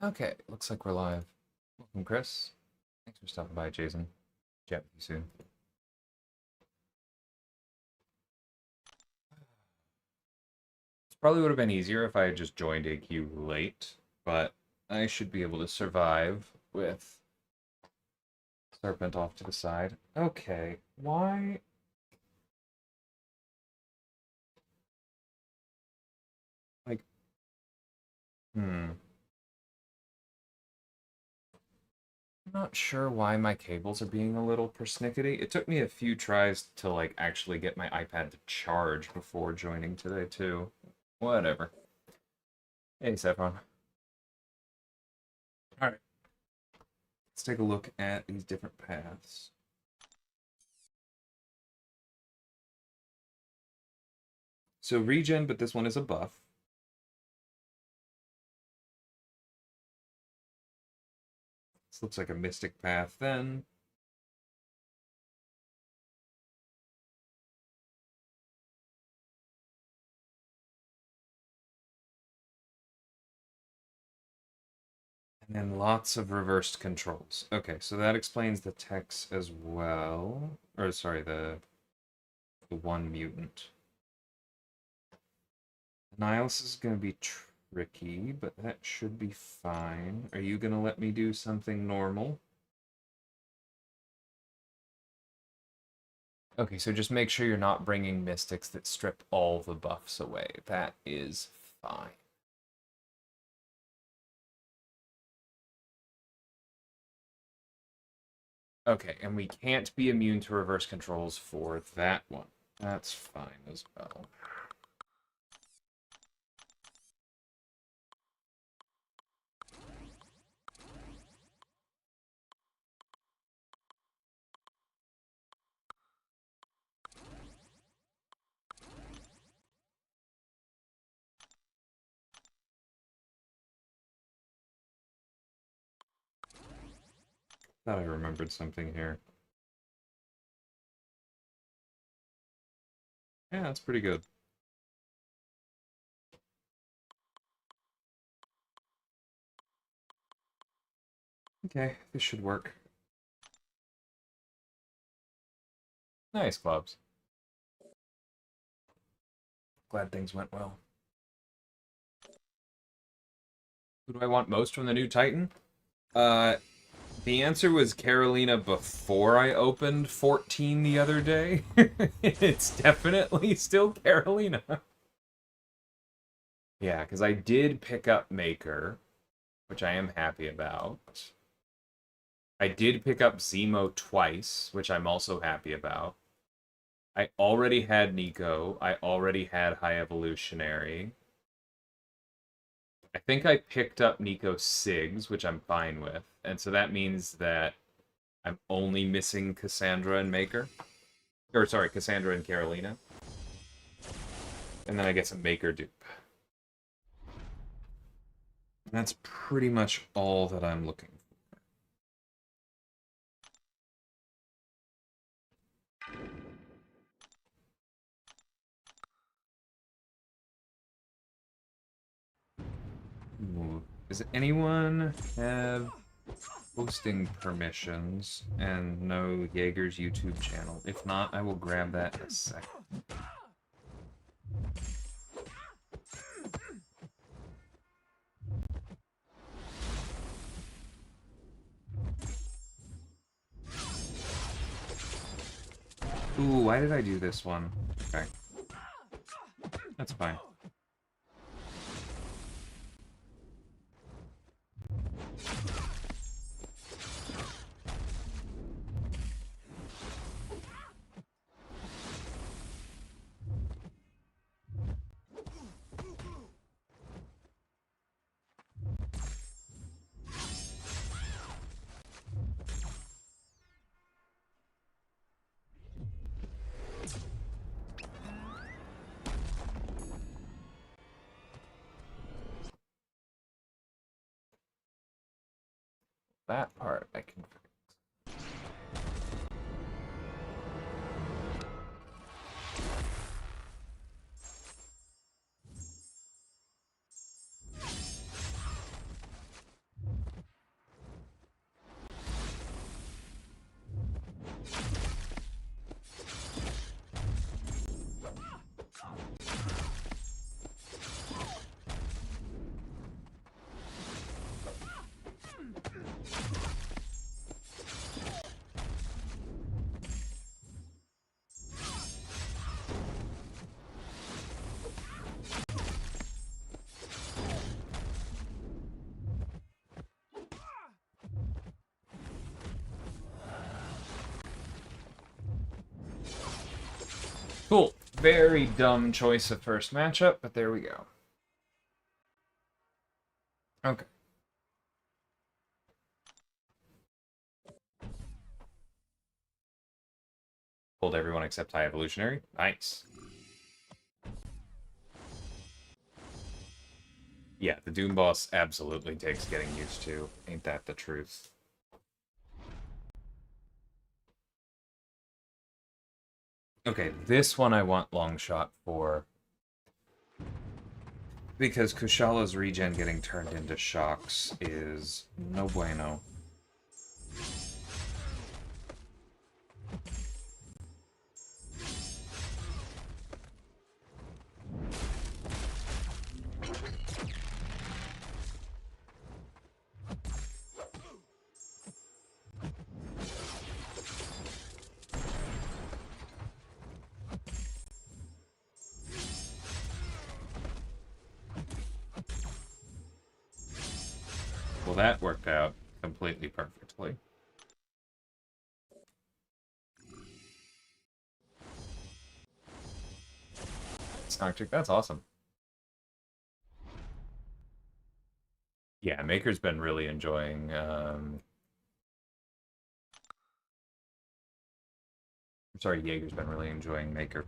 Okay, looks like we're live. Welcome, Chris. Thanks for stopping by, Jason. Chat with you soon. It probably would have been easier if I had just joined AQ late, but I should be able to survive with Serpent off to the side. Okay, why? Like, I'm not sure why my cables are being a little persnickety. It took me a few tries to, like, actually get my iPad to charge before joining today, too. Whatever. Hey, Saffron. Alright. Let's take a look at these different paths. So regen, but this one is a buff. This looks like a mystic path then. And then lots of reversed controls. Okay, so that explains the techs as well. Or sorry, the one mutant. Nihilus is going to be tricky, but that should be fine. Are you going to let me do something normal? Okay, so just make sure you're not bringing mystics that strip all the buffs away. That is fine. Okay, and we can't be immune to reverse controls for that one. That's fine as well. Thought I remembered something here. Yeah, that's pretty good. Okay, this should work. Nice, clubs. Glad things went well. Who do I want most from the new Titan? The answer was Carolina before I opened 14 the other day. It's definitely still Carolina. Yeah, because I did pick up Maker, which I am happy about. I did pick up Zemo twice, which I'm also happy about. I already had Nico. I already had High Evolutionary. I think I picked up Nico Sigs, which I'm fine with. And so that means that I'm only missing Cassandra and Maker. Or, sorry, Cassandra and Carolina. And then I get some Maker dupe. That's pretty much all that I'm looking for. Ooh. Does anyone have hosting permissions and know Jaeger's YouTube channel? If not, I will grab that in a second. Ooh, why did I do this one? Okay. That's fine. That part I can fix. Very dumb choice of first matchup, but there we go. Okay. Pulled everyone except High Evolutionary. Nice. Yeah, the Doom boss absolutely takes getting used to. Ain't that the truth? Okay, this one I want long shot for. Because Kushala regen getting turned into shocks is no bueno. Well, that worked out completely perfectly. Snarkchick, that's awesome. Yeah, Maker's been really enjoying I'm sorry, Jaeger's been really enjoying Maker.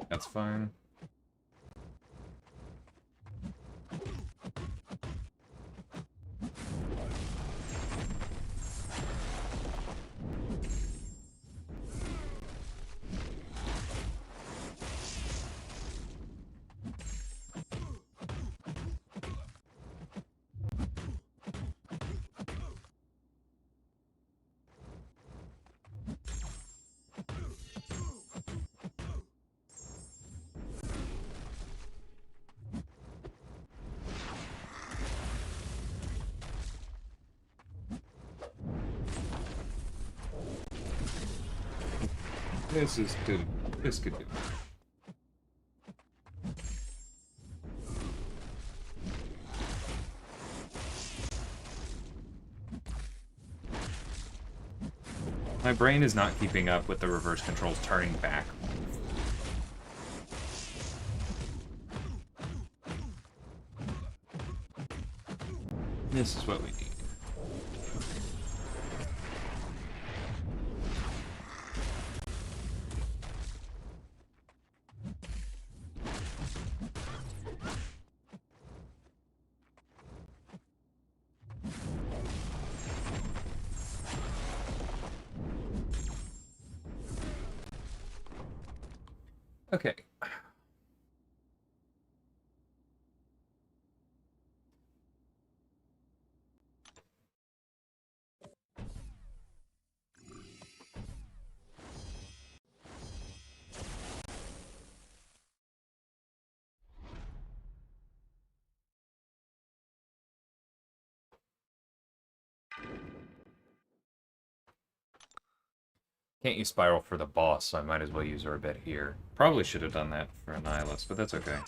That's fine. This is good. This could do. My brain is not keeping up with the reverse controls turning back. This is what we need. Okay. Can't use Spiral for the boss, so I might as well use her a bit here. Probably should have done that for Annihilus, but that's okay.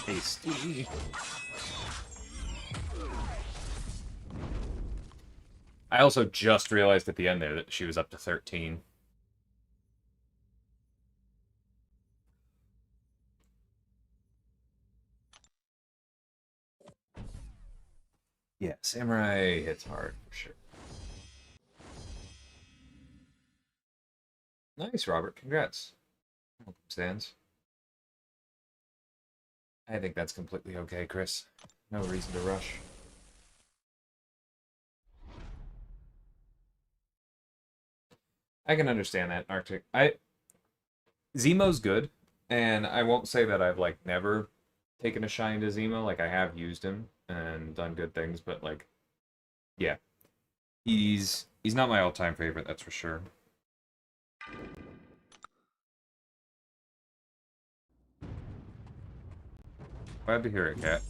Tasty. I also just realized at the end there that she was up to 13. Yeah, Samurai hits hard for sure. Nice, Robert. Congrats. Welcome, Stands. I think that's completely okay, Chris. No reason to rush. I can understand that, Arctic. Zemo's good, and I won't say that I've like never taken a shine to Zemo. Like I have used him and done good things, but like, yeah, he's not my all-time favorite, that's for sure. Glad to hear it, Cat.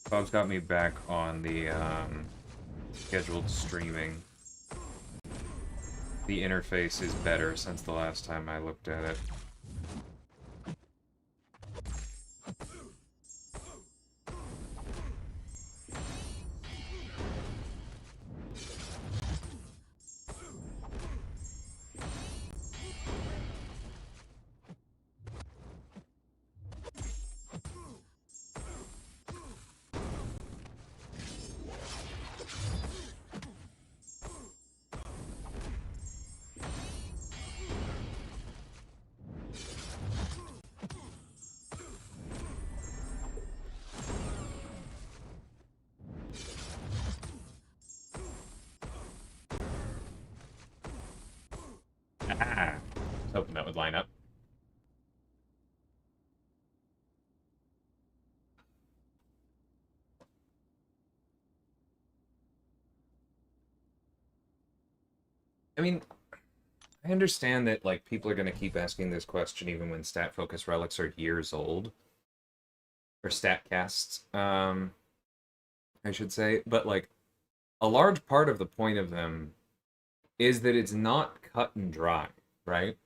Bob's got me back on the scheduled streaming. The interface is better since the last time I looked at it. Ah, I was hoping that would line up. I mean, I understand that like people are gonna keep asking this question even when stat focus relics are years old. Or stat casts, I should say. But like a large part of the point of them is that it's not cut and dry, right?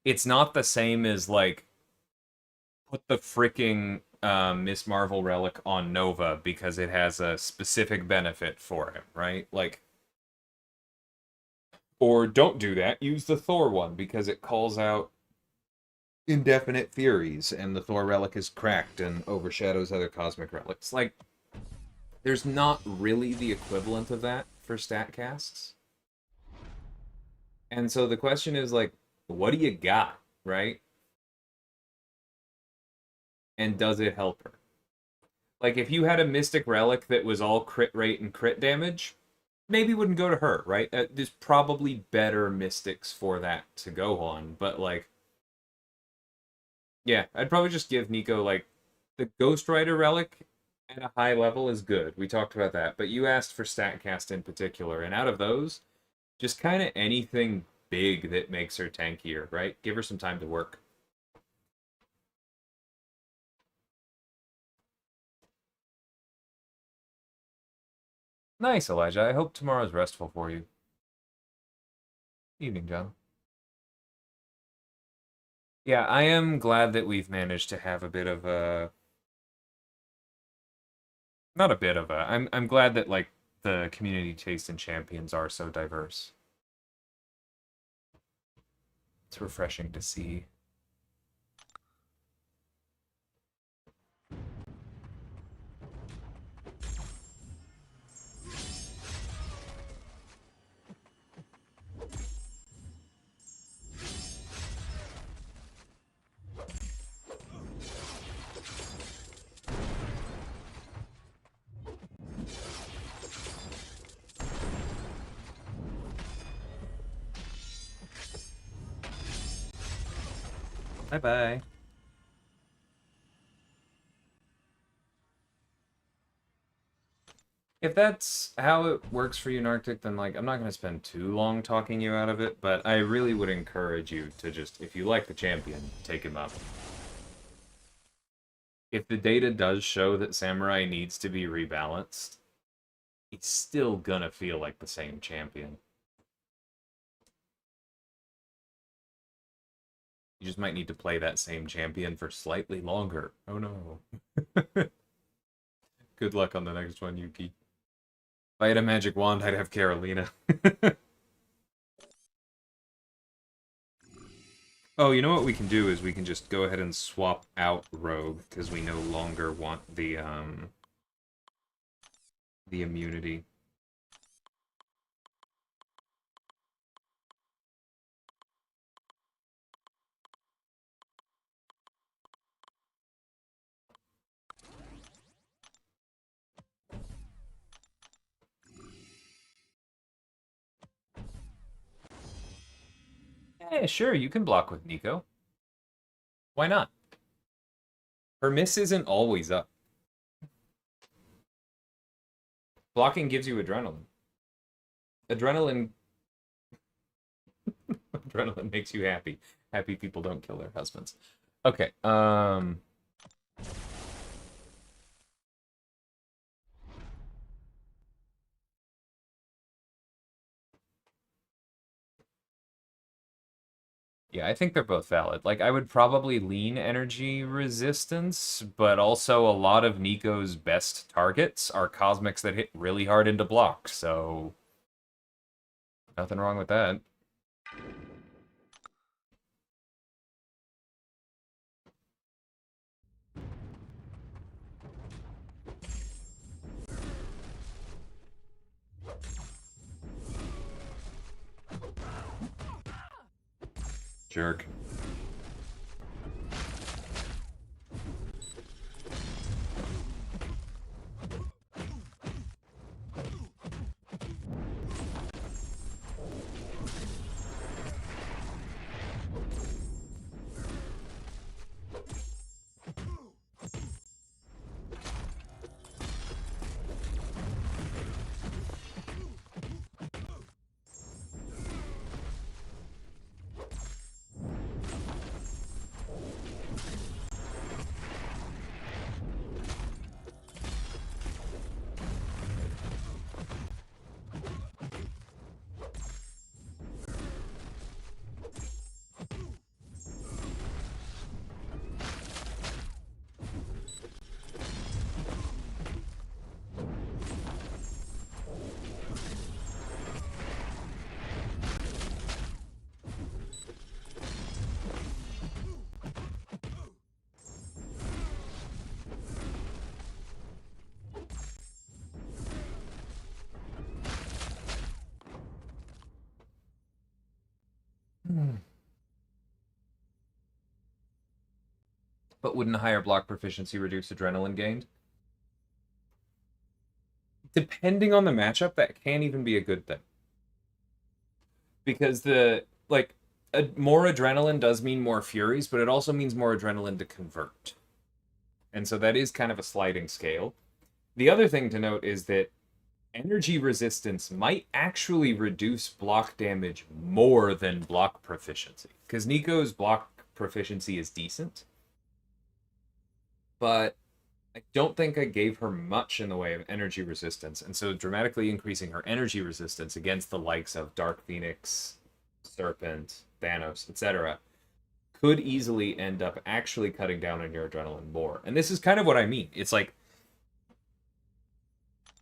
It's not the same as like put the freaking Miss Marvel relic on Nova because it has a specific benefit for him, right? Like, or don't do that. Use the Thor one because it calls out indefinite theories and the Thor relic is cracked and overshadows other cosmic relics. Like, there's not really the equivalent of that for stat casts. And so the question is like, what do you got, right? And does it help her? Like if you had a mystic relic that was all crit rate and crit damage, maybe wouldn't go to her, right? There's probably better mystics for that to go on, but like, yeah, I'd probably just give Nico like the Ghost Rider relic at a high level is good. We talked about that, but you asked for StatCast in particular, and out of those, just kind of anything big that makes her tankier, right? Give her some time to work. Nice, Elijah. I hope tomorrow's restful for you. Evening, John. Yeah, I am glad that we've managed to have a bit of a not a bit of a I'm glad that like the community taste in champions are so diverse. It's refreshing to see. Bye bye. If that's how it works for you in Arctic, then like I'm not gonna spend too long talking you out of it, but I really would encourage you to just if you like the champion, take him up. If the data does show that Samurai needs to be rebalanced, it's still gonna feel like the same champion. You just might need to play that same champion for slightly longer. Oh no. Good luck on the next one, Yuki. If I had a magic wand, I'd have Carolina. Oh, you know what we can do is we can just go ahead and swap out Rogue, because we no longer want the immunity. Yeah, sure, you can block with Nico. Why not? Her miss isn't always up. Blocking gives you adrenaline. Adrenaline adrenaline makes you happy. Happy people don't kill their husbands. Okay, yeah, I think they're both valid. Like, I would probably lean energy resistance, but also a lot of Nico's best targets are cosmics that hit really hard into block, so nothing wrong with that. Jerk. But wouldn't a higher block proficiency reduce adrenaline gained? Depending on the matchup, that can even be a good thing. Because more adrenaline does mean more furies, but it also means more adrenaline to convert. And so that is kind of a sliding scale. The other thing to note is that energy resistance might actually reduce block damage more than block proficiency. Because Nico's block proficiency is decent. But I don't think I gave her much in the way of energy resistance. And so dramatically increasing her energy resistance against the likes of Dark Phoenix, Serpent, Thanos, etc., could easily end up actually cutting down on your adrenaline more. And this is kind of what I mean. It's like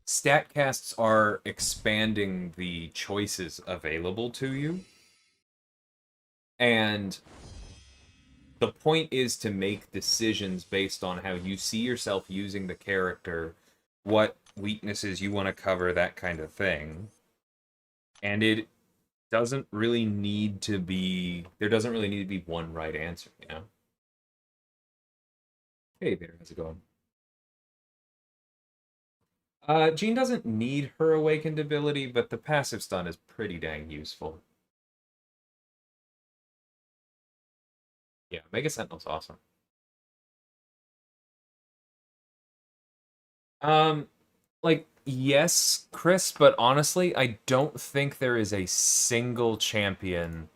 StatCasts are expanding the choices available to you. And the point is to make decisions based on how you see yourself using the character, what weaknesses you want to cover, that kind of thing. And it doesn't really need to be, there doesn't really need to be one right answer, you know? Hey there, how's it going? Jean doesn't need her awakened ability, but the passive stun is pretty dang useful. Yeah, Mega Sentinel's awesome. Um, like, yes, Chris, but honestly, I don't think there is a single champion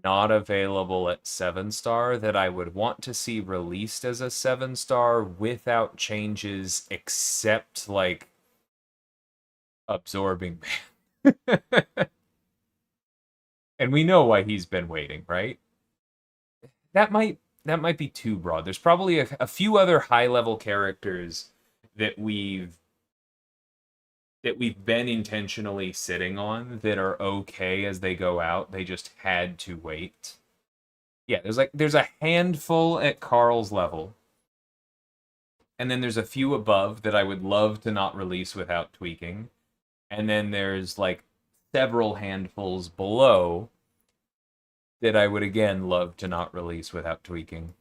not available at 7-star that I would want to see released as a 7-star without changes except like absorbing man. And we know why he's been waiting, right? that might be too broad. There's probably a few other high level characters that we've been intentionally sitting on that are okay as they go out. They just had to wait. Yeah, there's a handful at Carl's level, and then there's a few above that I would love to not release without tweaking, and then there's like several handfuls below that I would again love to not release without tweaking.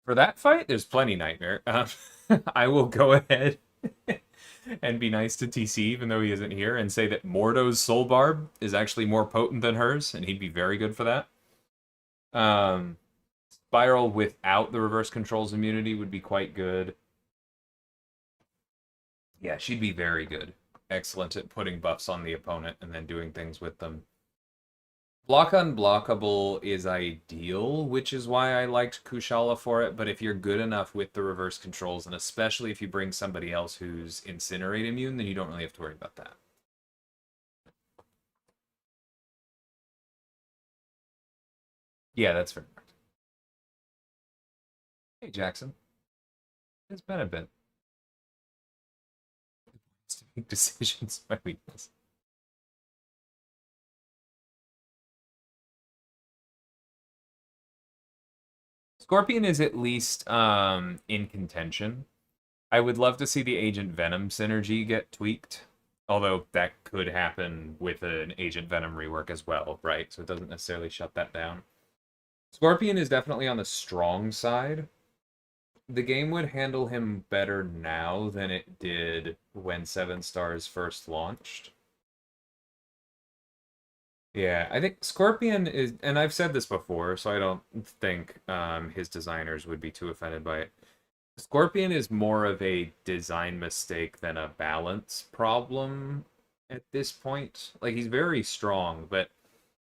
For that fight, there's plenty Nightmare. I will go ahead and be nice to TC, even though he isn't here, and say that Mordo's Soul Barb is actually more potent than hers, and he'd be very good for that. Spiral without the reverse controls immunity would be quite good. Yeah, she'd be very good. Excellent at putting buffs on the opponent and then doing things with them. Block unblockable is ideal, which is why I liked Kushala for it, but if you're good enough with the reverse controls, and especially if you bring somebody else who's Incinerate immune, then you don't really have to worry about that. Yeah, that's fair. Hey, Jackson. It's been a bit. To make decisions, my weakness. Scorpion is at least in contention. I would love to see the Agent Venom synergy get tweaked, although that could happen with an Agent Venom rework as well, right? So it doesn't necessarily shut that down. Scorpion is definitely on the strong side. The game would handle him better now than it did when 7 Stars first launched. Yeah, I think Scorpion is, and I've said this before, so I don't think his designers would be too offended by it. Scorpion is more of a design mistake than a balance problem at this point. Like, he's very strong, but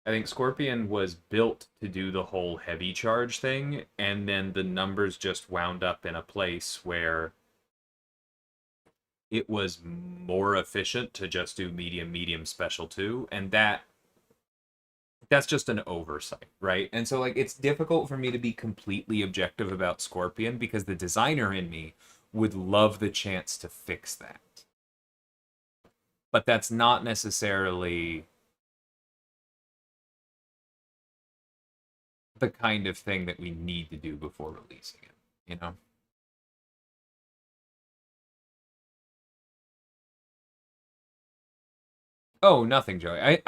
I think Scorpion was built to do the whole heavy charge thing, and then the numbers just wound up in a place where it was more efficient to just do medium special 2, and that's just an oversight, right? And so like it's difficult for me to be completely objective about Scorpion because the designer in me would love the chance to fix that. But that's not necessarily the kind of thing that we need to do before releasing it, you know? Oh, nothing, Joey.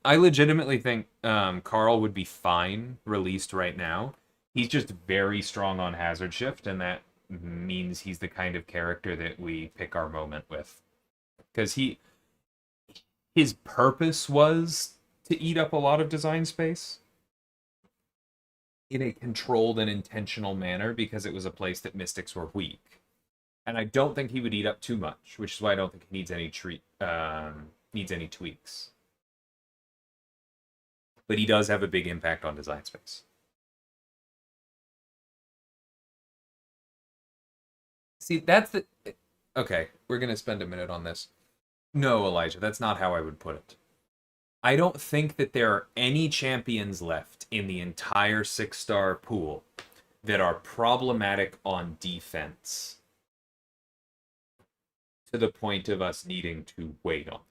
I legitimately think Carl would be fine released right now. He's just very strong on hazard shift, and that means he's the kind of character that we pick our moment with. Because his purpose was to eat up a lot of design space in a controlled and intentional manner because it was a place that mystics were weak. And I don't think he would eat up too much, which is why I don't think he needs any tweaks. But he does have a big impact on design space. See, that's the okay. We're gonna spend a minute on this. No, Elijah, that's not how I would put it. I don't think that there are any champions left in the entire 6-star pool that are problematic on defense to the point of us needing to wait on.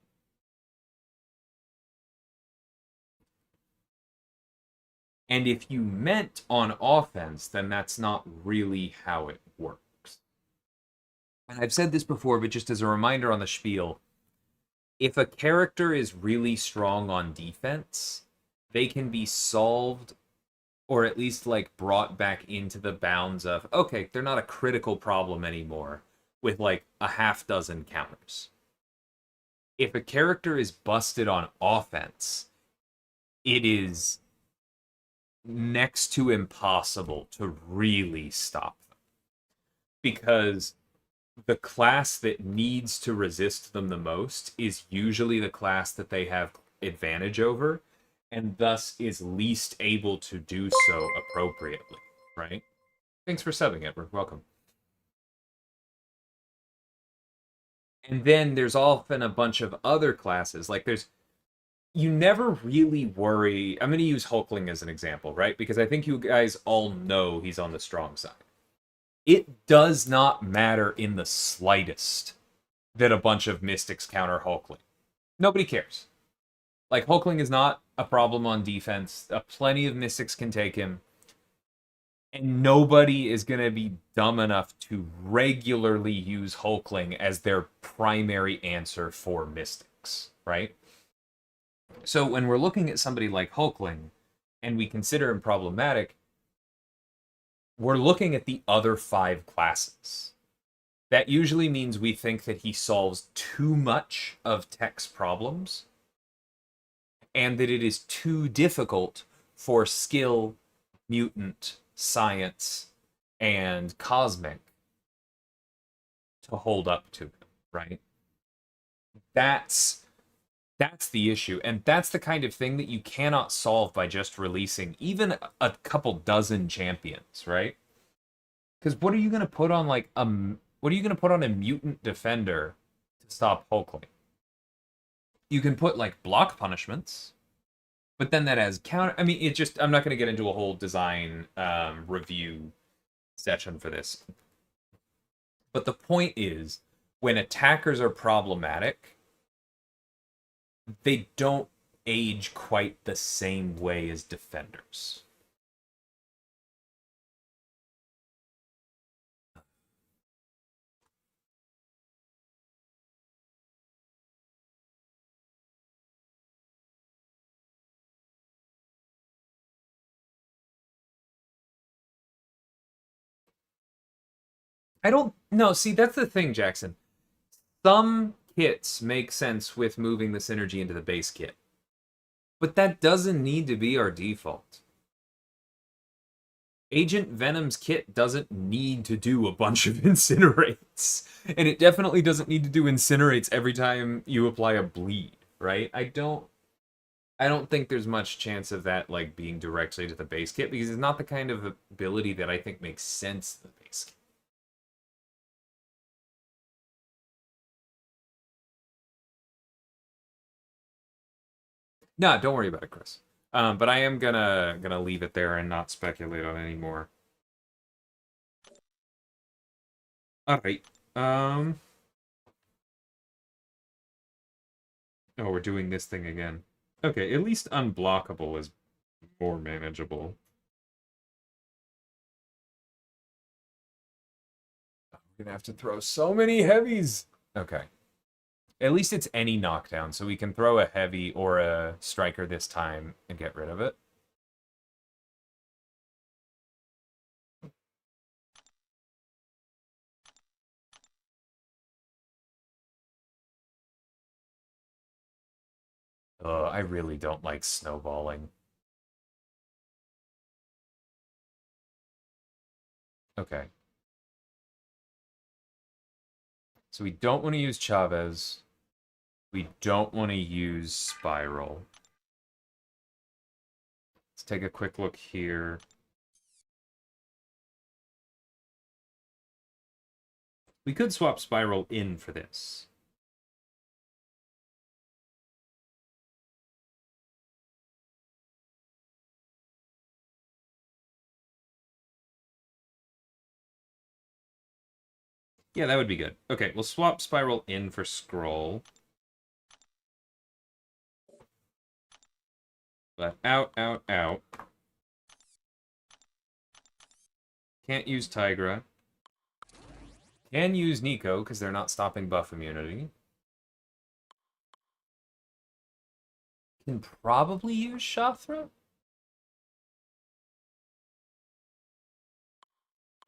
And if you meant on offense, then that's not really how it works. And I've said this before, but just as a reminder on the spiel, if a character is really strong on defense, they can be solved or at least like brought back into the bounds of, okay, they're not a critical problem anymore with like a half dozen counters. If a character is busted on offense, it is next to impossible to really stop them because the class that needs to resist them the most is usually the class that they have advantage over and thus is least able to do so appropriately, right? Thanks for subbing, Edward. Welcome. And then there's often a bunch of other classes. Like you never really worry. I'm going to use Hulkling as an example, right? Because I think you guys all know he's on the strong side. It does not matter in the slightest that a bunch of Mystics counter Hulkling. Nobody cares. Like, Hulkling is not a problem on defense. Plenty of Mystics can take him. And nobody is going to be dumb enough to regularly use Hulkling as their primary answer for Mystics, right? So when we're looking at somebody like Hulkling and we consider him problematic, we're looking at the other 5 classes. That usually means we think that he solves too much of tech's problems and that it is too difficult for skill, mutant, science, and cosmic to hold up to him, right? That's the issue, and that's the kind of thing that you cannot solve by just releasing even a couple dozen champions, right? Because what are you going to put on what are you going to put on a mutant defender to stop Hulkling? You can put like block punishments, but then that has counter. I mean, it just. I'm not going to get into a whole design review session for this, but the point is, when attackers are problematic, they don't age quite the same way as defenders. I don't know. See, that's the thing, Jackson. Some kits make sense with moving the synergy into the base kit, but that doesn't need to be our default. Agent Venom's kit doesn't need to do a bunch of incinerates, and it definitely doesn't need to do incinerates every time you apply a bleed, right? I don't think there's much chance of that like being directly to the base kit because it's not the kind of ability that I think makes sense to the base kit. No, don't worry about it, Chris. But I am gonna leave it there and not speculate on any more. All right. Um. Oh, we're doing this thing again. Okay, at least unblockable is more manageable. We're gonna have to throw so many heavies. Okay. At least it's any knockdown, so we can throw a heavy or a striker this time and get rid of it. I really don't like snowballing. Okay. So we don't want to use Chavez. We don't want to use Spiral. Let's take a quick look here. We could swap Spiral in for this. Yeah, that would be good. Okay, we'll swap Spiral in for Scroll. But out, out, out. Can't use Tigra. Can use Nico, because they're not stopping buff immunity. Can probably use Shathra.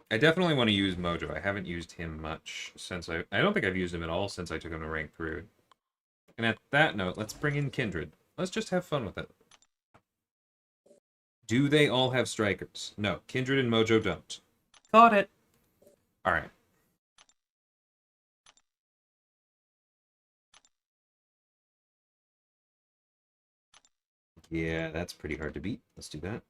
I definitely want to use Mojo. I haven't used him much since I don't think I've used him at all since I took him to rank 3. And at that note, let's bring in Kindred. Let's just have fun with it. Do they all have strikers? No, Kindred and Mojo don't. Got it. All right. Yeah, that's pretty hard to beat. Let's do that.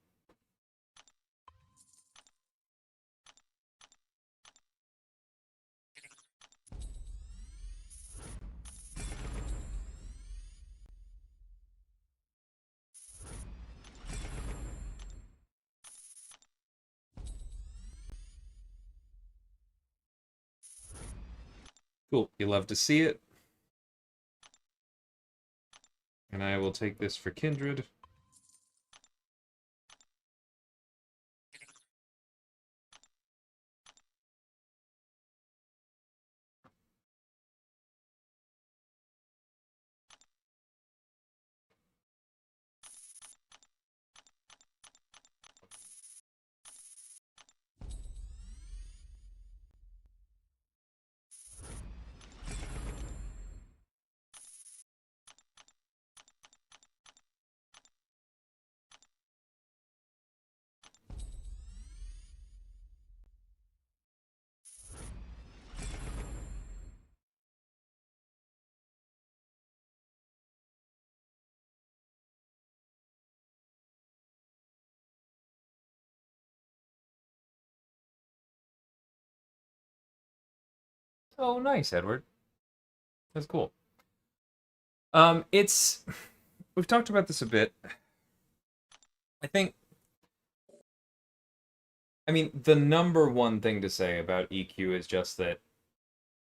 Cool. You love to see it. And I will take this for Kindred. Oh, nice, Edward. That's cool. It's we've talked about this a bit. I think the number one thing to say about EQ is just that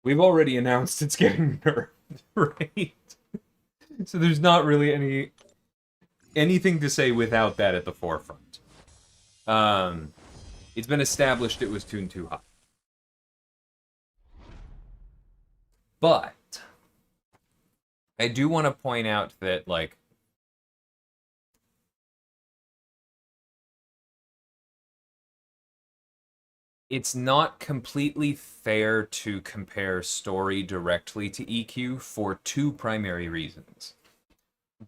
we've already announced it's getting nerfed, right? So there's not really anything to say without that at the forefront. It's been established it was tuned too high. But I do want to point out that, like, it's not completely fair to compare story directly to EQ for two primary reasons.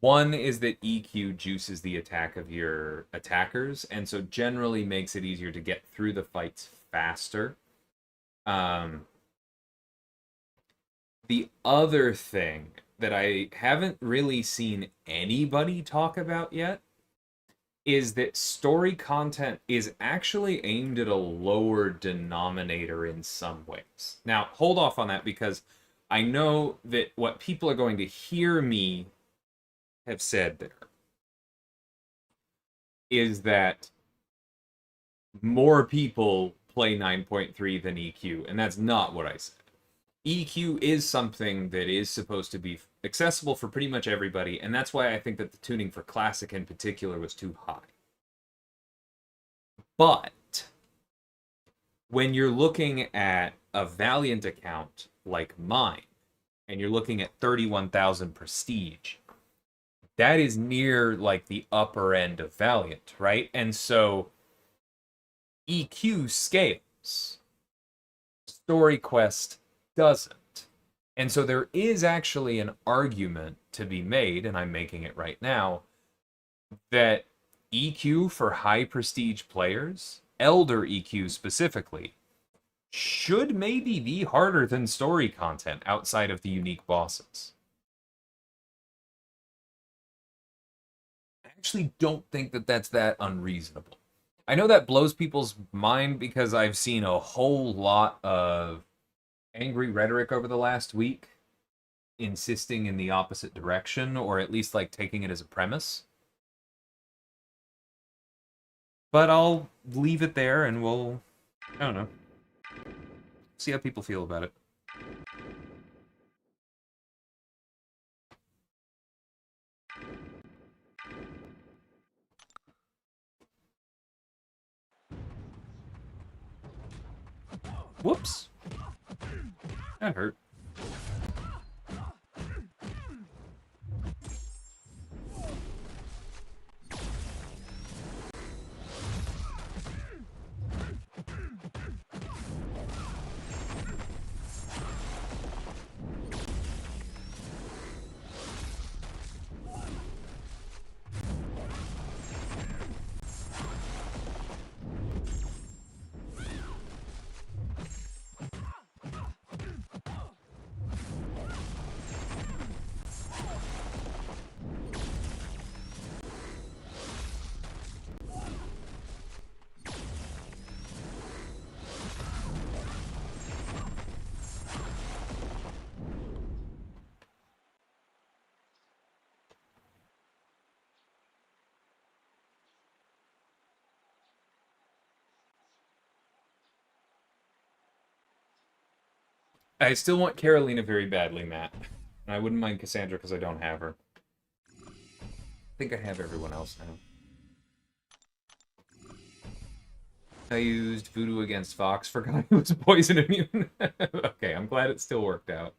One is that EQ juices the attack of your attackers, and so generally makes it easier to get through the fights faster. The other thing that I haven't really seen anybody talk about yet is that story content is actually aimed at a lower denominator in some ways. Now, hold off on that, because I know that what people are going to hear me have said there is that more people play 9.3 than EQ, and that's not what I said. EQ is something that is supposed to be accessible for pretty much everybody, and that's why I think that the tuning for Classic in particular was too high. But when you're looking at a Valiant account like mine, and you're looking at 31,000 prestige, that is near, like, the upper end of Valiant, right? And so EQ scales. Story Quest doesn't. And so there is actually an argument to be made, and I'm making it right now, that EQ for high prestige players, Elder EQ specifically, should maybe be harder than story content outside of the unique bosses. I actually don't think that that's that unreasonable. I know that blows people's mind because I've seen a whole lot of angry rhetoric over the last week insisting in the opposite direction, or at least, like, taking it as a premise. But I'll leave it there and we'll, I don't know, see how people feel about it. Whoops. That hurt. I still want Carolina very badly, Matt. And I wouldn't mind Cassandra because I don't have her. I think I have everyone else now. I used Voodoo against Fox for guy who was poison immune. Okay, I'm glad it still worked out.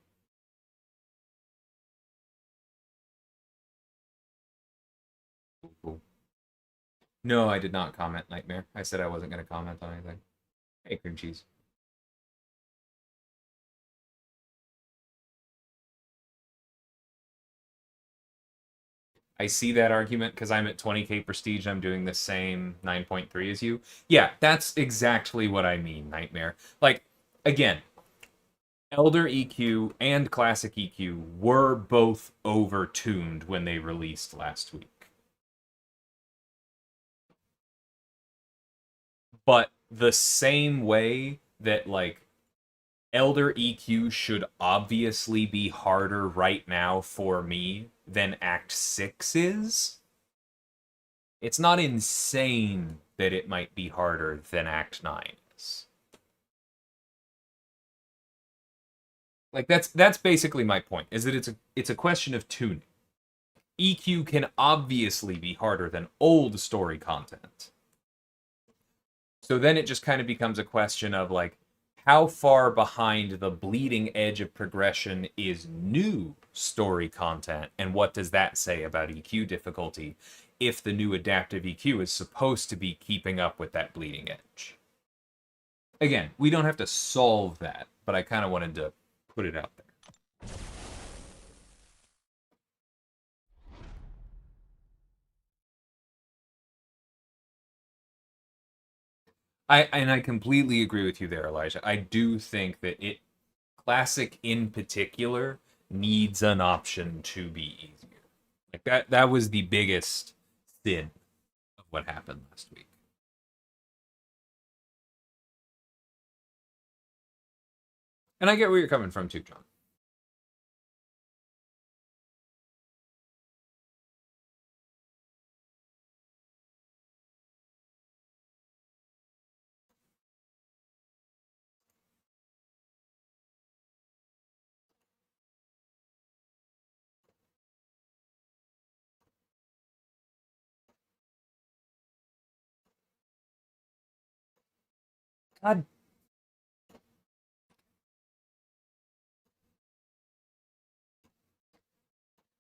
Cool. No, I did not comment Nightmare. I said I wasn't going to comment on anything. Hey, cream cheese. I see that argument because I'm at 20k prestige. I'm doing the same 9.3 as you. Yeah, that's exactly what I mean, Nightmare. Like, again, Elder EQ and Classic EQ were both overtuned when they released last week. But the same way that, like, Elder EQ should obviously be harder right now for me than Act 6 is, it's not insane that it might be harder than Act 9 is. Like, that's basically my point, is that it's a question of tuning. EQ can obviously be harder than old story content. So then it just kind of becomes a question of, like, how far behind the bleeding edge of progression is new story content, and what does that say about EQ difficulty if the new adaptive EQ is supposed to be keeping up with that bleeding edge? Again, we don't have to solve that, but I kind of wanted to put it out there. I completely agree with you there, Elijah. I do think that Classic in particular needs an option to be easier. Like that was the biggest sin of what happened last week. And I get where you're coming from too, John. God.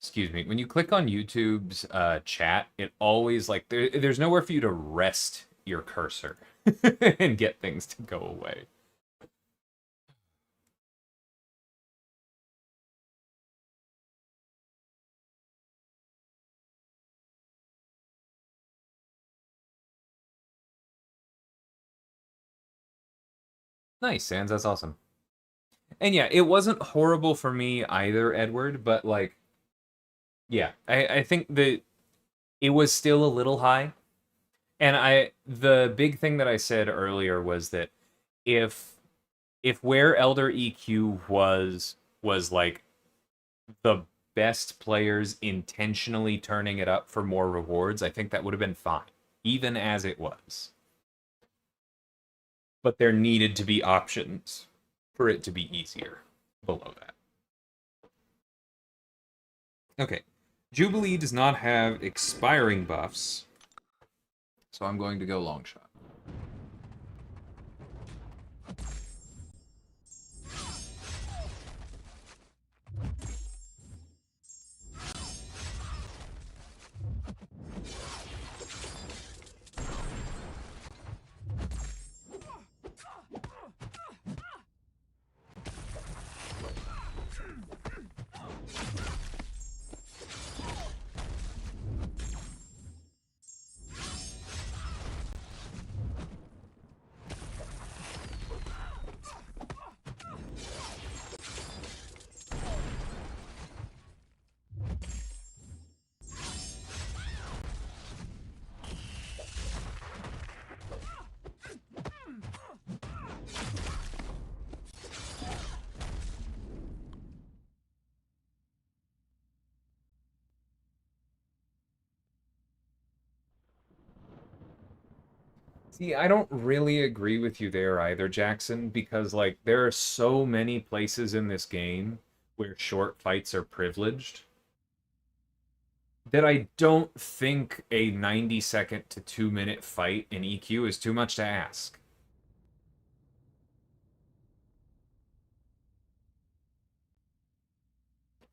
Excuse me. When you click on YouTube's chat, it always like there's nowhere for you to rest your cursor and get things to go away. Nice, Sans. That's awesome. And yeah, it wasn't horrible for me either, Edward, but like, yeah, I think that it was still a little high. And the big thing that I said earlier was that if where Elder EQ was like the best players intentionally turning it up for more rewards, I think that would have been fine, even as it was. But there needed to be options for it to be easier below that. Okay. Jubilee does not have expiring buffs, so I'm going to go long shot. See, I don't really agree with you there either, Jackson, because like there are so many places in this game where short fights are privileged that I don't think a 90-second to 2-minute fight in EQ is too much to ask.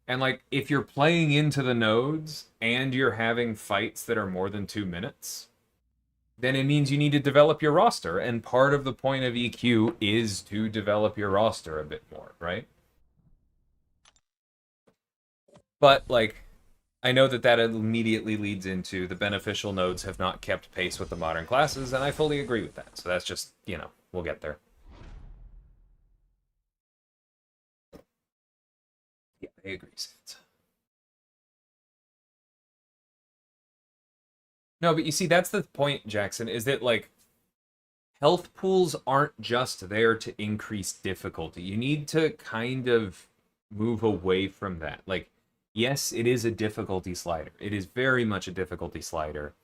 And like if you're playing into the nodes and you're having fights that are more than 2 minutes, then it means you need to develop your roster. And part of the point of EQ is to develop your roster a bit more, right? But like I know that that immediately leads into the beneficial nodes have not kept pace with the modern classes, and I fully agree with that. So that's just, we'll get there. Yeah, I agree, Sans. No, but you see, that's the point, Jackson, is that like health pools aren't just there to increase difficulty. You need to kind of move away from that. Like, yes, it is a difficulty slider. It is very much a difficulty slider.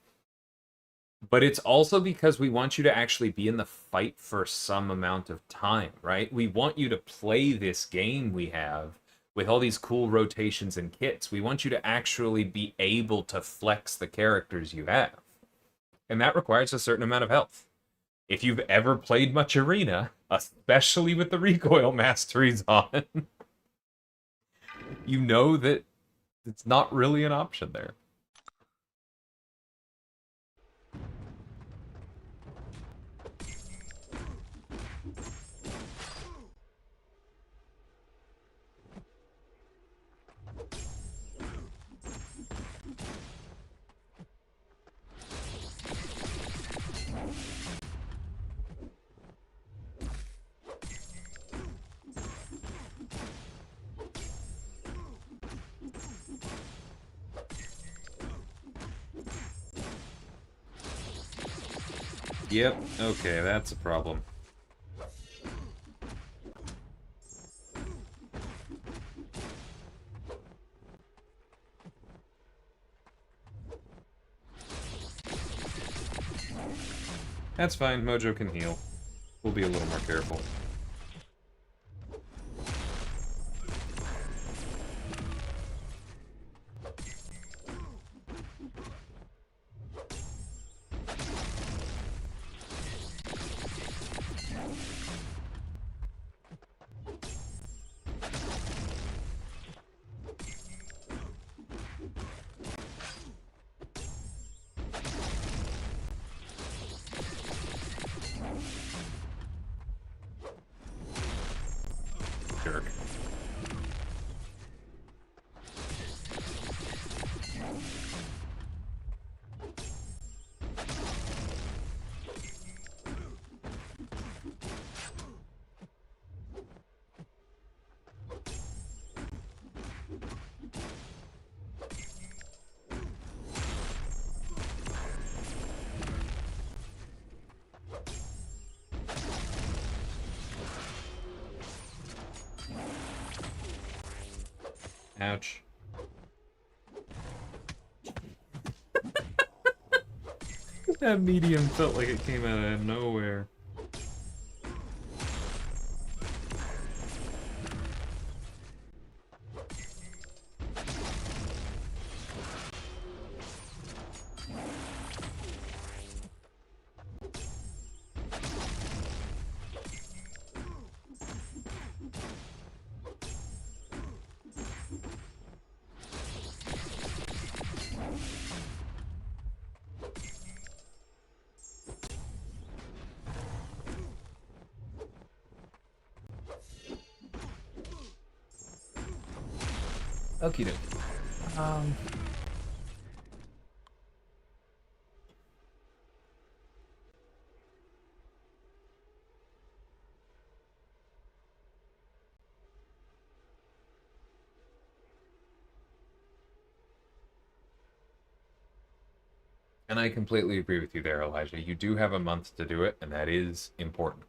But it's also because we want you to actually be in the fight for some amount of time, right? We want you to play this game we have with all these cool rotations and kits. We want you to actually be able to flex the characters you have. And that requires a certain amount of health. If you've ever played much arena, especially with the recoil masteries on, you know that it's not really an option there. Yep, okay, that's a problem. That's fine, Mojo can heal. We'll be a little more careful. Jerk. Ouch. That medium felt like it came out of nowhere. Okie dokie. And I completely agree with you there, Elijah. You do have a month to do it, and that is important.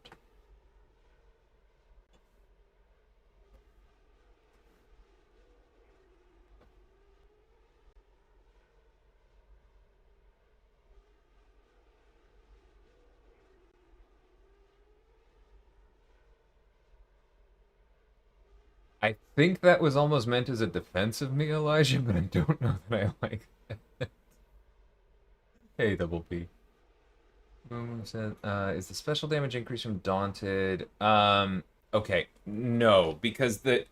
I think that was almost meant as a defense of me, Elijah, but I don't know that I like that. Hey, Double P. Said, is the special damage increase from Daunted? Okay, no, because the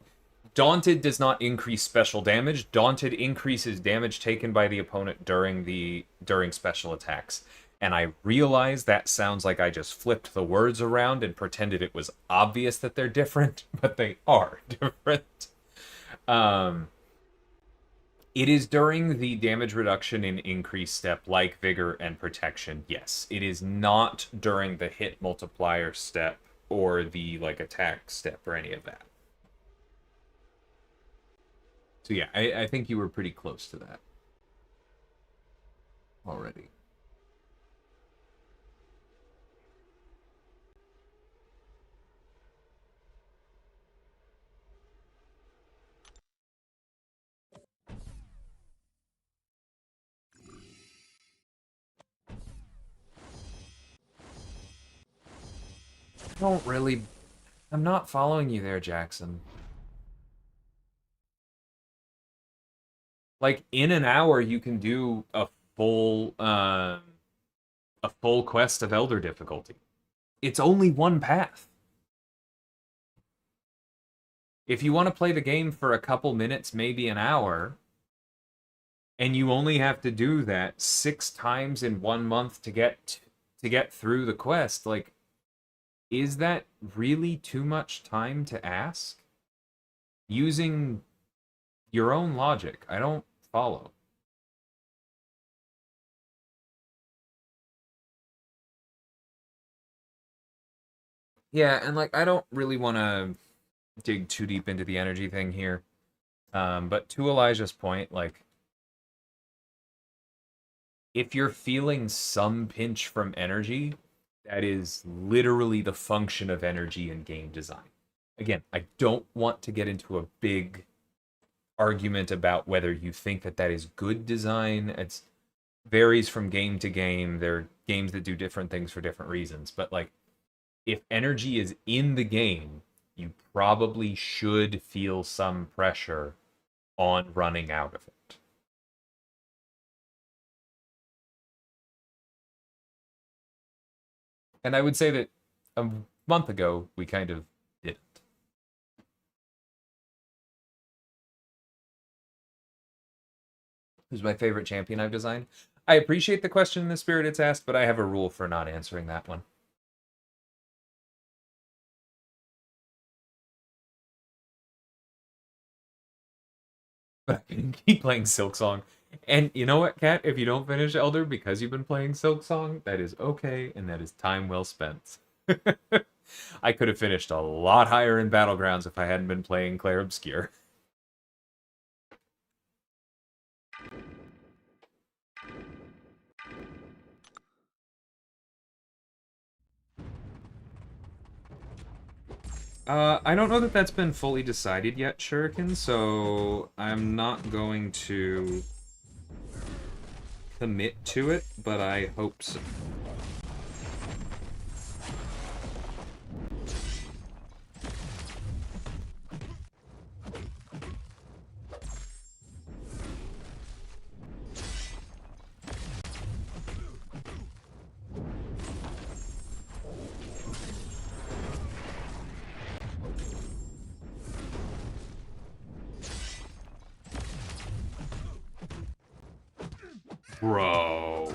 Daunted does not increase special damage. Daunted increases damage taken by the opponent during special attacks. And I realize that sounds like I just flipped the words around and pretended it was obvious that they're different, but they are different. Um, it is during the damage reduction in increased step, like Vigor and Protection, yes. It is not during the hit multiplier step or the like attack step or any of that. So yeah, I think you were pretty close to that already. I don't really. I'm not following you there, Jackson. Like in an hour, you can do full a full quest of Elder difficulty. It's only one path. If you want to play the game for a couple minutes, maybe an hour, and you only have to do that 6 times in 1 month to get through the quest, like, is that really too much time to ask? Using your own logic, I don't follow. Yeah, and like I don't really want to dig too deep into the energy thing here. But to Elijah's point, like if you're feeling some pinch from energy, that is literally the function of energy in game design. Again, I don't want to get into a big argument about whether you think that that is good design. It varies from game to game. There are games that do different things for different reasons. But like, if energy is in the game, you probably should feel some pressure on running out of it. And I would say that a month ago, we kind of didn't. Who's my favorite champion I've designed? I appreciate the question in the spirit it's asked, but I have a rule for not answering that one. But I can keep playing Silksong. And you know what, Kat? If you don't finish Elder because you've been playing Silksong, that is okay, and that is time well spent. I could have finished a lot higher in Battlegrounds if I hadn't been playing Clair Obscure. I don't know that that's been fully decided yet, Shuriken, so I'm not going to commit to it, but I hope so. Bro.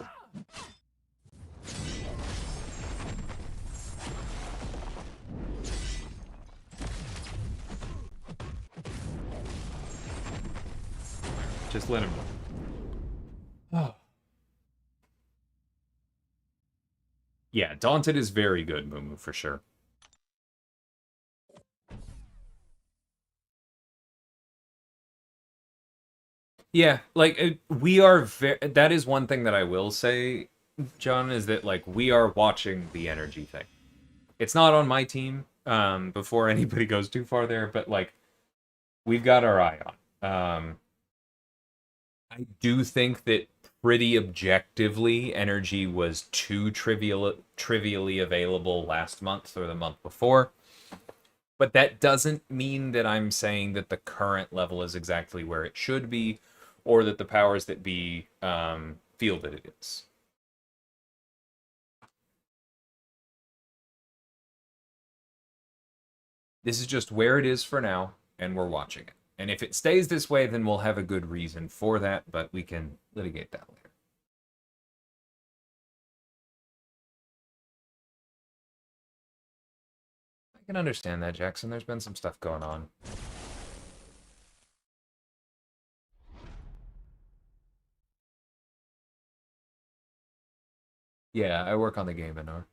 Just let him know. Oh. Yeah, Daunted is very good, Mumu, for sure. Yeah, like we are that is one thing that I will say, John, is that like we are watching the energy thing. It's not on my team, before anybody goes too far there, but like we've got our eye on. I do think that pretty objectively, energy was too trivially available last month or the month before. But that doesn't mean that I'm saying that the current level is exactly where it should be, or that the powers that be feel that it is. This is just where it is for now, and we're watching it. And if it stays this way, then we'll have a good reason for that, but we can litigate that later. I can understand that, Jackson. There's been some stuff going on. Yeah, I work on the game, Anar.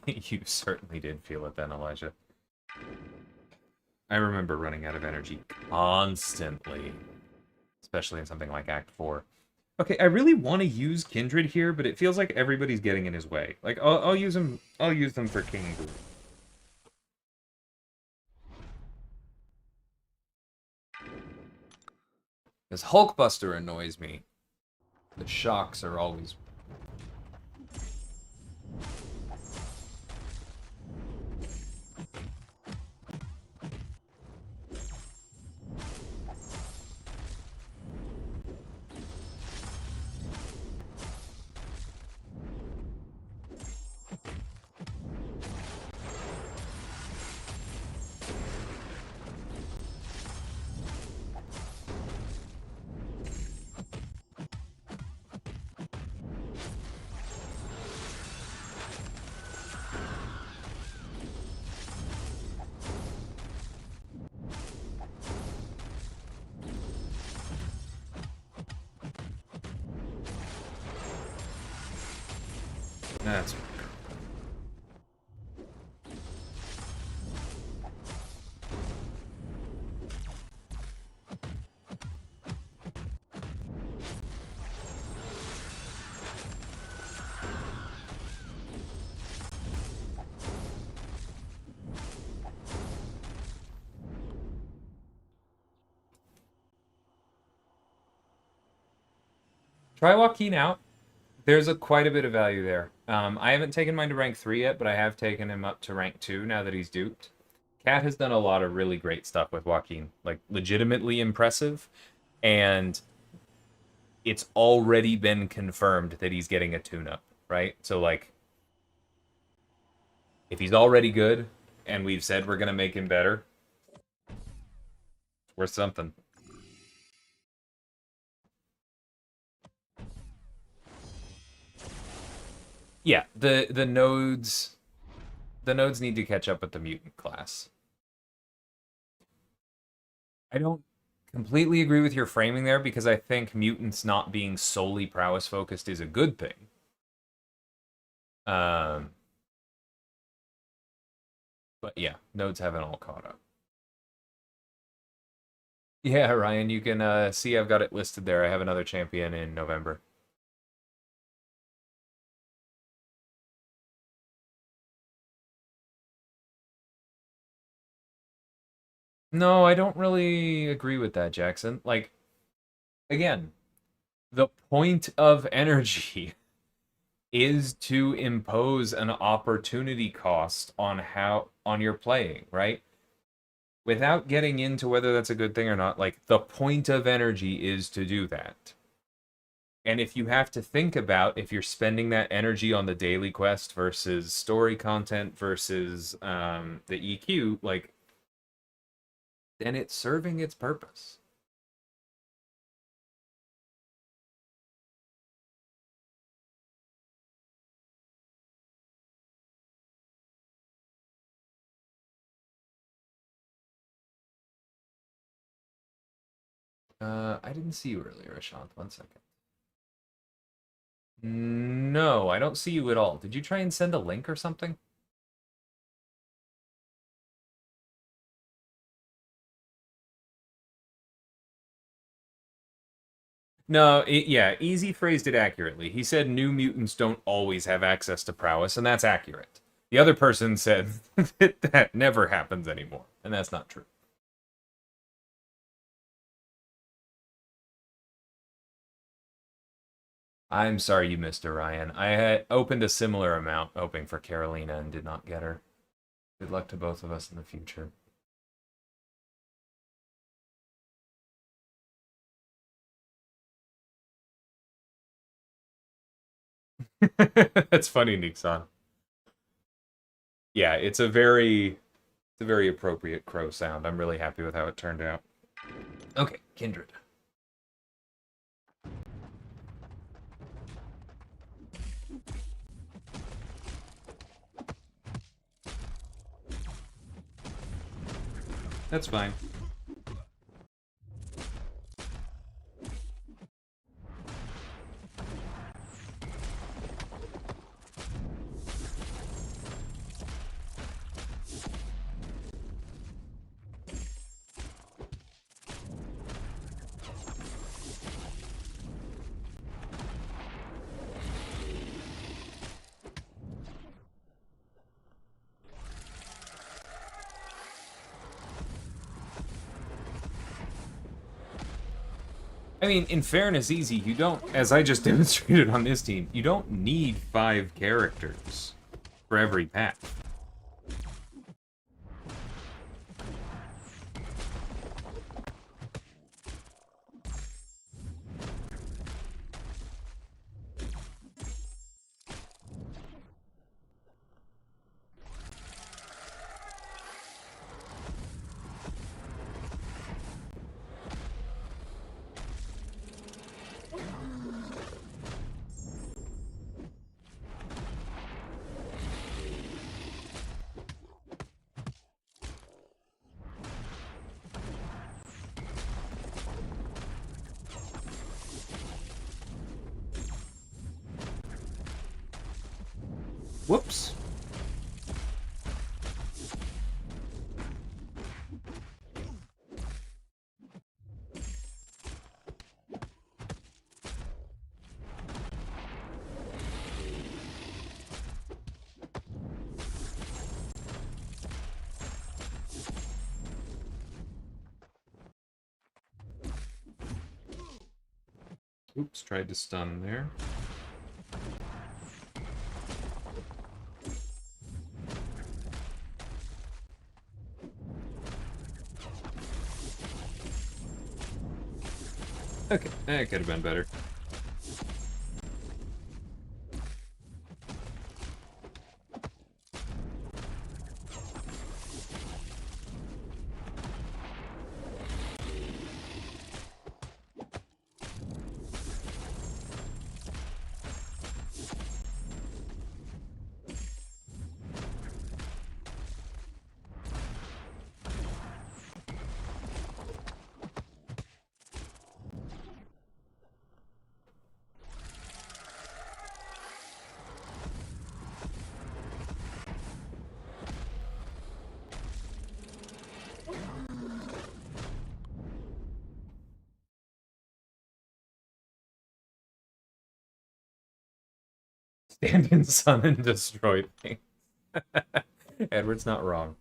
You certainly did feel it then, Elijah. I remember running out of energy constantly, especially in something like Act 4. Okay, I really want to use Kindred here, but it feels like everybody's getting in his way. Like, I'll use them. I'll use them for King Boo. This Hulkbuster annoys me. The shocks are always... That's... Try Joaquin out. There's quite a bit of value there. I haven't taken mine to rank 3 yet, but I have taken him up to rank 2 now that he's duped. Cat has done a lot of really great stuff with Joaquin. Like, legitimately impressive. And it's already been confirmed that he's getting a tune-up, right? So, like, if he's already good, and we've said we're going to make him better, it's worth something. Yeah, the nodes need to catch up with the mutant class. I don't completely agree with your framing there because I think mutants not being solely prowess focused is a good thing. But yeah, nodes haven't all caught up. Yeah, Ryan, you can see I've got it listed there. I have another champion in November. No, I don't really agree with that, Jackson. Like, again, the point of energy is to impose an opportunity cost on your playing, right? Without getting into whether that's a good thing or not, like the point of energy is to do that. And if you have to think about if you're spending that energy on the daily quest versus story content versus the EQ, like, then it's serving its purpose. I didn't see you earlier, Ashant. 1 second. No, I don't see you at all. Did you try and send a link or something? No, yeah, Easy phrased it accurately. He said new mutants don't always have access to prowess, and that's accurate. The other person said that that never happens anymore, and that's not true. I'm sorry you missed her, Ryan. I had opened a similar amount hoping for Carolina and did not get her. Good luck to both of us in the future. That's funny, Nixon. Yeah, it's a very appropriate crow sound. I'm really happy with how it turned out. Okay, Kindred. That's fine. I mean, in fairness, easy, you don't, as I just demonstrated on this team, you don't need 5 characters for every path. Whoops. Oops, tried to stun there. Okay, that could have been better. Stand in sun and destroy things. Edward's not wrong.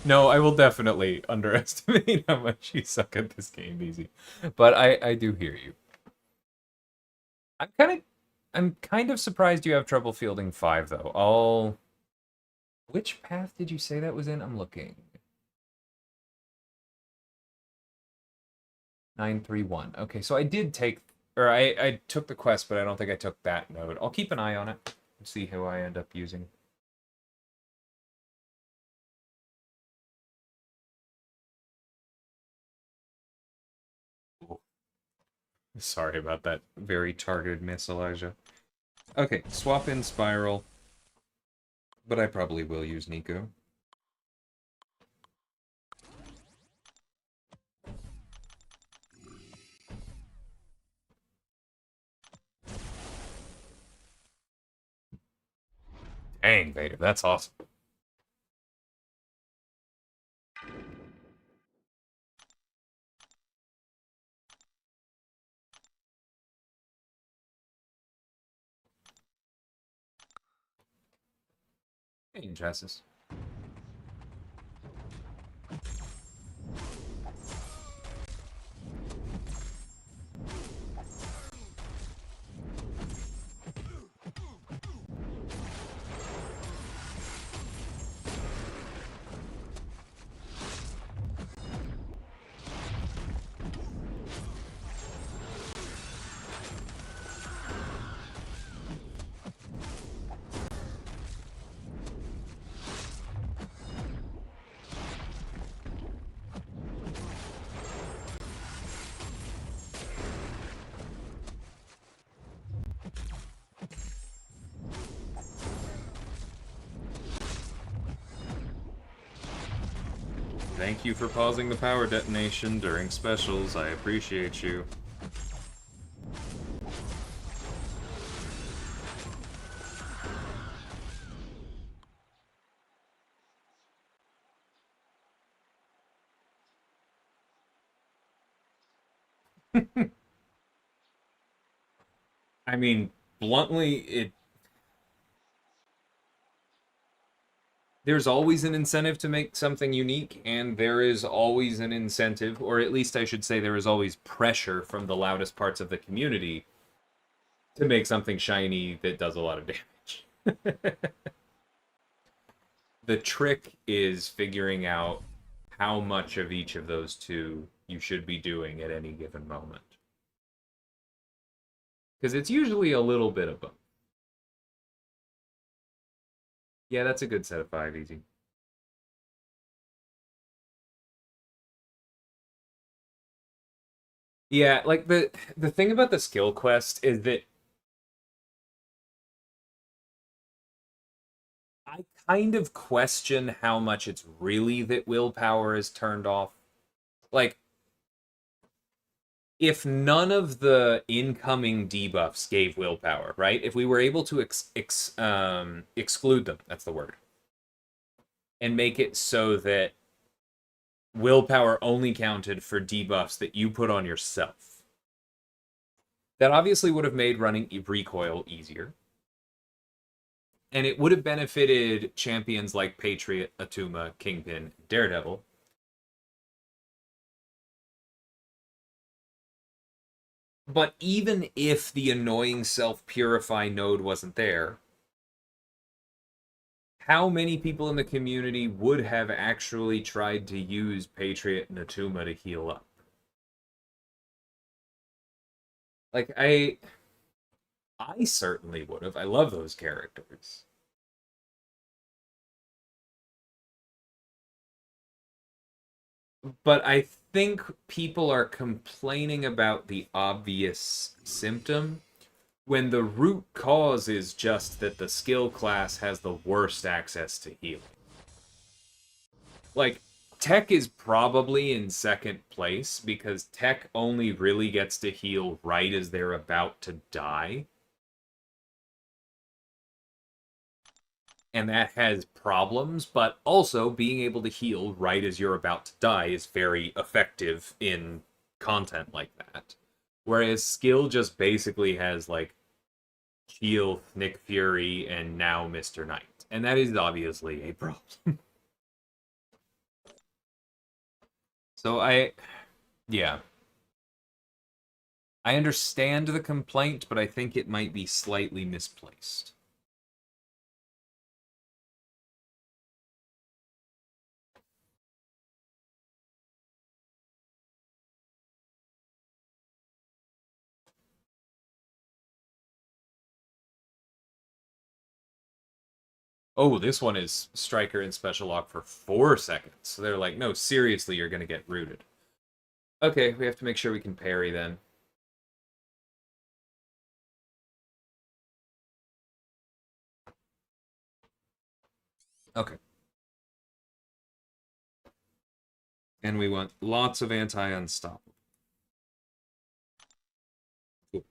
No, I will definitely underestimate how much you suck at this game, easy. But I do hear you. I'm kind of I'm kind of surprised you have trouble fielding 5 though. I'll Which path did you say that was in? I'm looking. 931. Okay, so I did take or I took the quest, but I don't think I took that node. I'll keep an eye on it and see who I end up using. Sorry about that very targeted miss, Elijah. Okay, swap in Spiral, but I probably will use Nico. Dang, Vader, that's awesome. Injustice. Thank you for pausing the power detonation during specials. I appreciate you. I mean, bluntly, there's always an incentive to make something unique, and there is always an incentive, or at least I should say there is always pressure from the loudest parts of the community to make something shiny that does a lot of damage. The trick is figuring out how much of each of those two you should be doing at any given moment. Because it's usually a little bit of both. Yeah, that's a good set of 5, easy. Yeah, like the thing about the skill quest is that I kind of question how much it's really that willpower is turned off. Like, if none of the incoming debuffs gave willpower, right? If we were able to exclude them, that's the word, and make it so that willpower only counted for debuffs that you put on yourself, that obviously would have made running recoil easier. And it would have benefited champions like Patriot, Atuma, Kingpin, Daredevil. But even if the annoying self-purify node wasn't there, how many people in the community would have actually tried to use Patriot and Atuma to heal up? Like, I certainly would have. I love those characters. But I think people are complaining about the obvious symptom when the root cause is just that the skill class has the worst access to healing. Like, Tech is probably in second place because Tech only really gets to heal right as they're about to die. And that has problems, but also being able to heal right as you're about to die is very effective in content like that. Whereas skill just basically has like Shield, Nick Fury, and now Mr. Knight. And that is obviously a problem. So yeah. I understand the complaint, but I think it might be slightly misplaced. Oh, this one is Striker and Special Lock for 4 seconds. So they're like, no, seriously, you're going to get rooted. Okay, we have to make sure we can parry then. Okay. And we want lots of anti-unstoppable. Cool.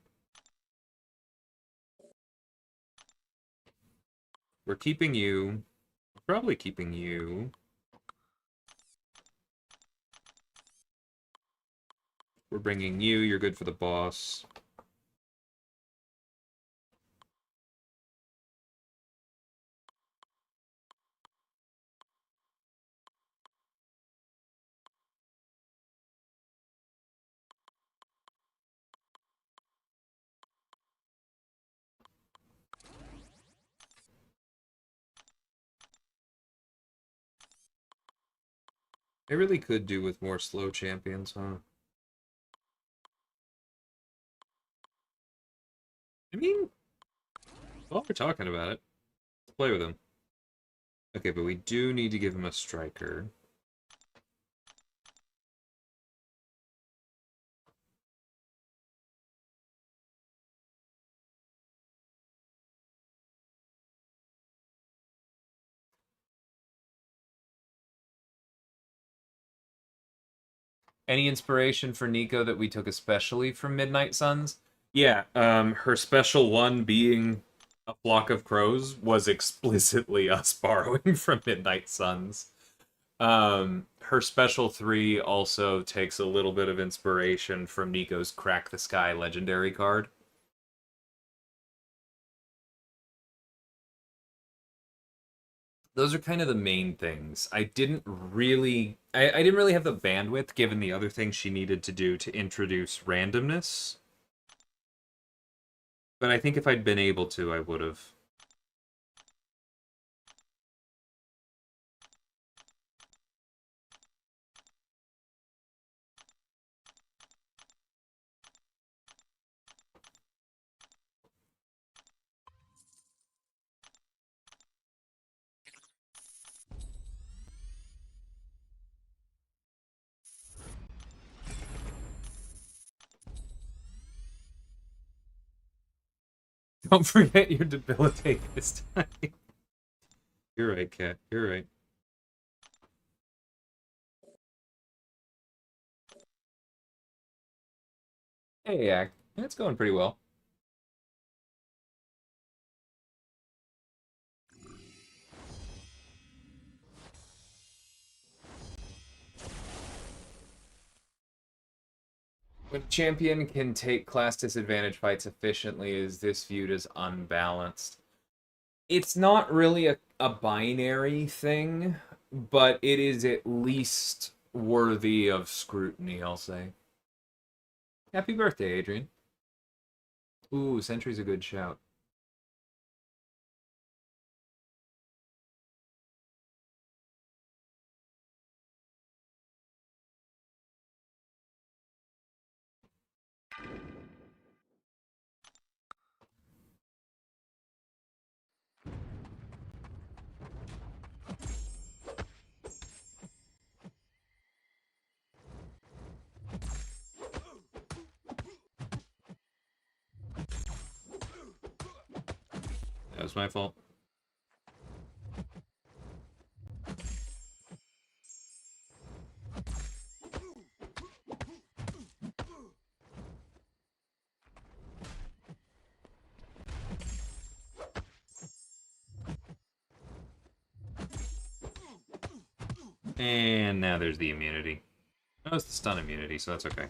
We're keeping you. We're probably keeping you. We're bringing you. You're good for the boss. I really could do with more slow champions, huh? I mean, while we're talking about it, let's play with him. Okay, but we do need to give him a striker. Any inspiration for Nico that we took especially from Midnight Suns? Yeah, her special one being a flock of crows was explicitly us borrowing from Midnight Suns. Her special 3 also takes a little bit of inspiration from Nico's Crack the Sky legendary card. Those are kind of the main things. I didn't really have the bandwidth given the other things she needed to do to introduce randomness. But I think if I'd been able to, I would have. Don't forget your debilitate this time. You're right, Kat. You're right. Hey, yeah, it's going pretty well. When a champion can take class disadvantage fights efficiently, is this viewed as unbalanced? It's not really a binary thing, but it is at least worthy of scrutiny, I'll say. Happy birthday, Adrian. Ooh, Sentry's a good shout. That was my fault. And now there's the immunity. Oh, it's the stun immunity, so that's okay.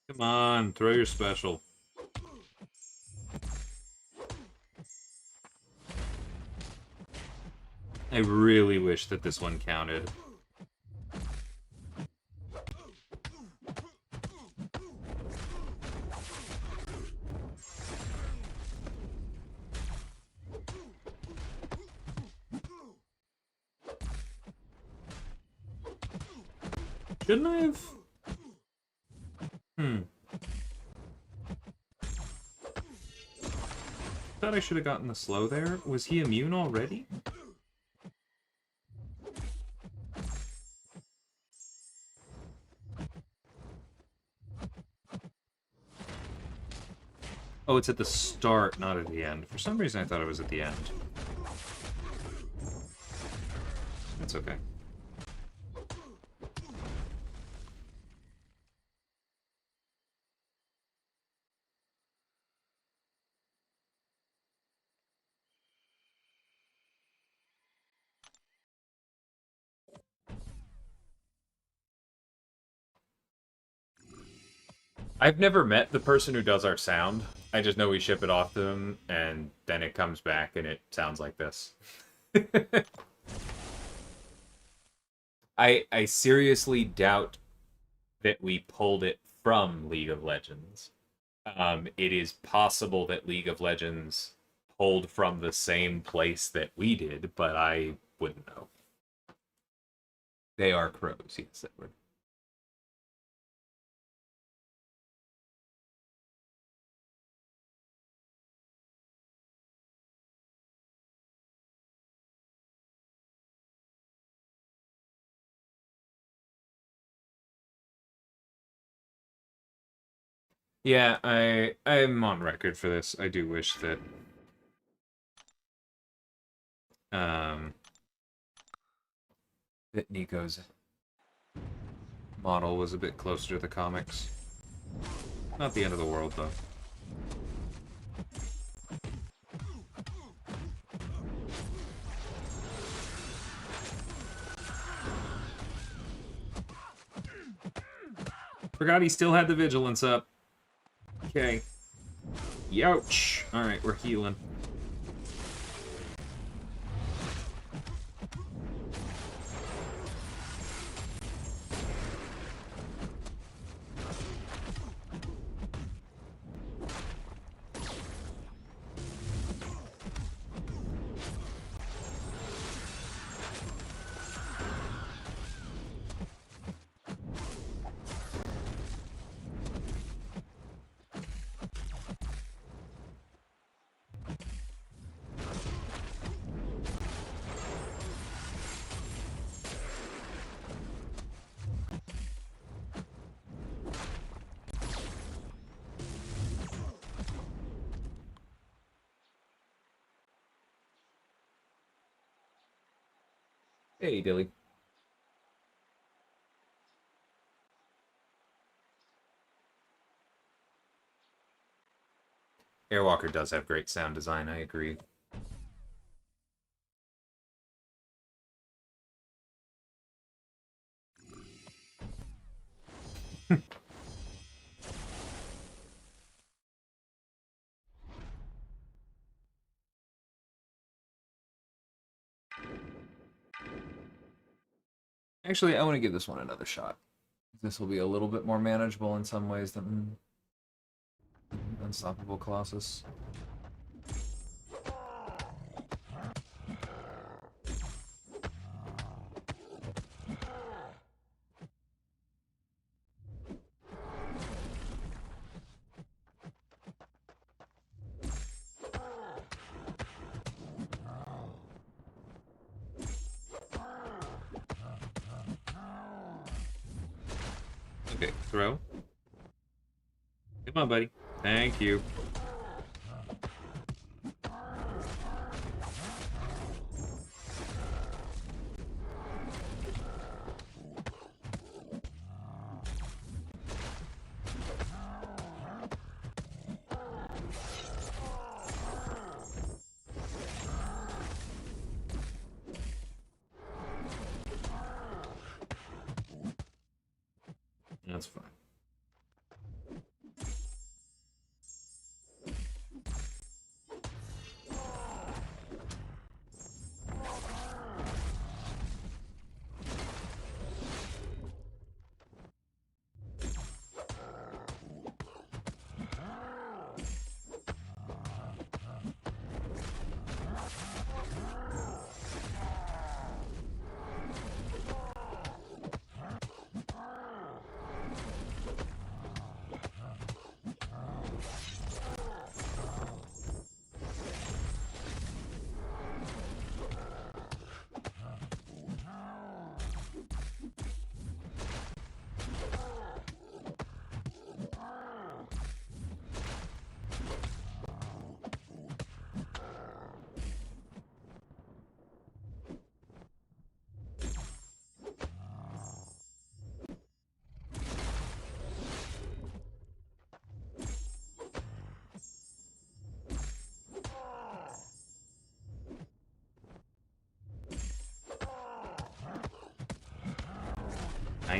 Come on, throw your special. I really wish that this one counted. Shouldn't I have? Thought I should have gotten the slow there. Was he immune already? Oh, it's at the start, not at the end. For some reason, I thought it was at the end. That's okay. I've never met the person who does our sound. I just know we ship it off to them, and then it comes back and it sounds like this. I seriously doubt that we pulled it from League of Legends. It is possible that League of Legends pulled from the same place that we did, but I wouldn't know. They are crows, yes, that were. Yeah, I'm on record for this. I do wish that um that Nico's model was a bit closer to the comics. Not the end of the world though. Forgot he still had the vigilance up. Okay. Youch! Alright, we're healing. Hey, Dilly. Airwalker does have great sound design, I agree. Actually, I want to give this one another shot. This will be a little bit more manageable in some ways than Unstoppable Colossus. Okay, throw. Come on, buddy. Thank you. That's fine.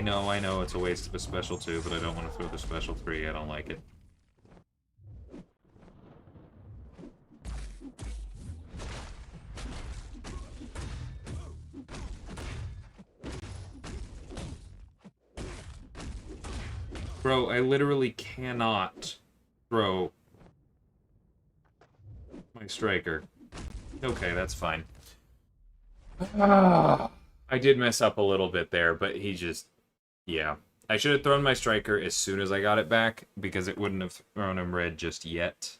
I know, it's a waste of a special 2, but I don't want to throw the special 3, I don't like it. Bro, I literally cannot throw my striker. Okay, that's fine. I did mess up a little bit there, but he just... Yeah. I should have thrown my striker as soon as I got it back, because it wouldn't have thrown him red just yet.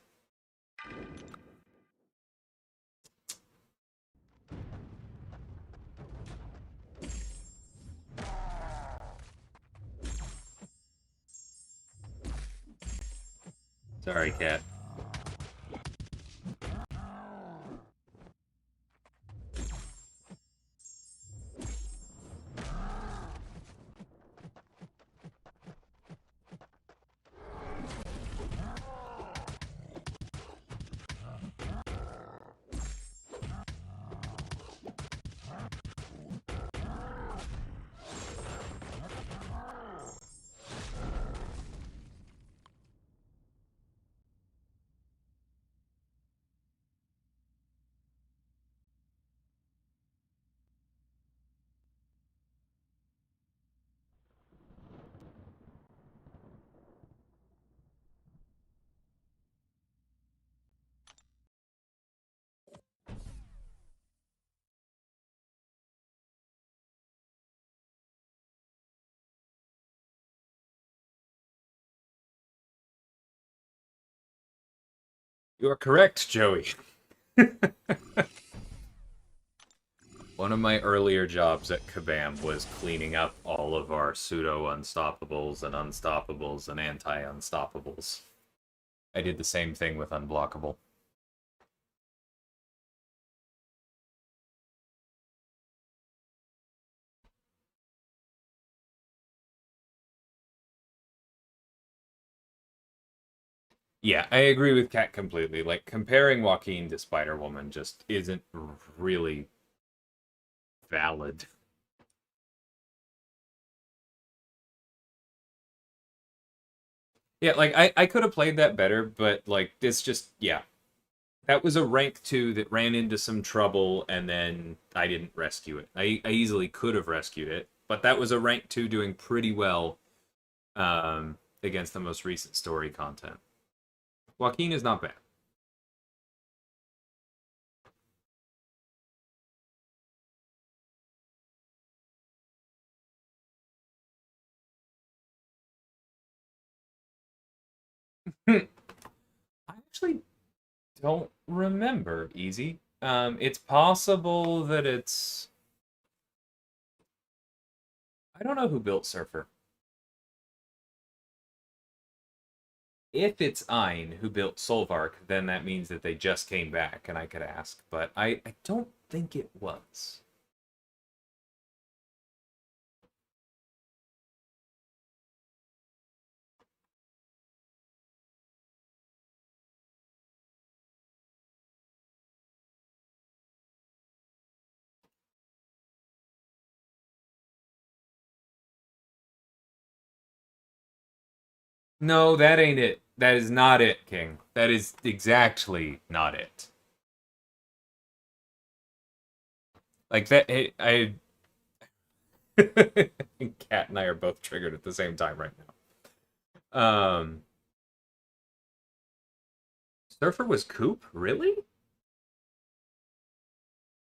Sorry, cat. You are correct, Joey. One of my earlier jobs at Kabam was cleaning up all of our pseudo-unstoppables and unstoppables and anti-unstoppables. I did the same thing with Unblockable. Yeah, I agree with Kat completely. Like, comparing Joaquin to Spider-Woman just isn't really valid. Yeah, like, I could have played that better, but, like, it's just, yeah. That was a rank 2 that ran into some trouble, and then I didn't rescue it. I easily could have rescued it, but that was a rank 2 doing pretty well against the most recent story content. Joaquin is not bad. I actually don't remember, Easy. It's possible that it's... I don't know who built Surfer. If it's Ein who built Solvark, then that means that they just came back, and I could ask. But I don't think it was. No, that ain't it. That is not it, King. That is exactly not it. Like that, I Cat and I are both triggered at the same time right now. Surfer was Coop? Really?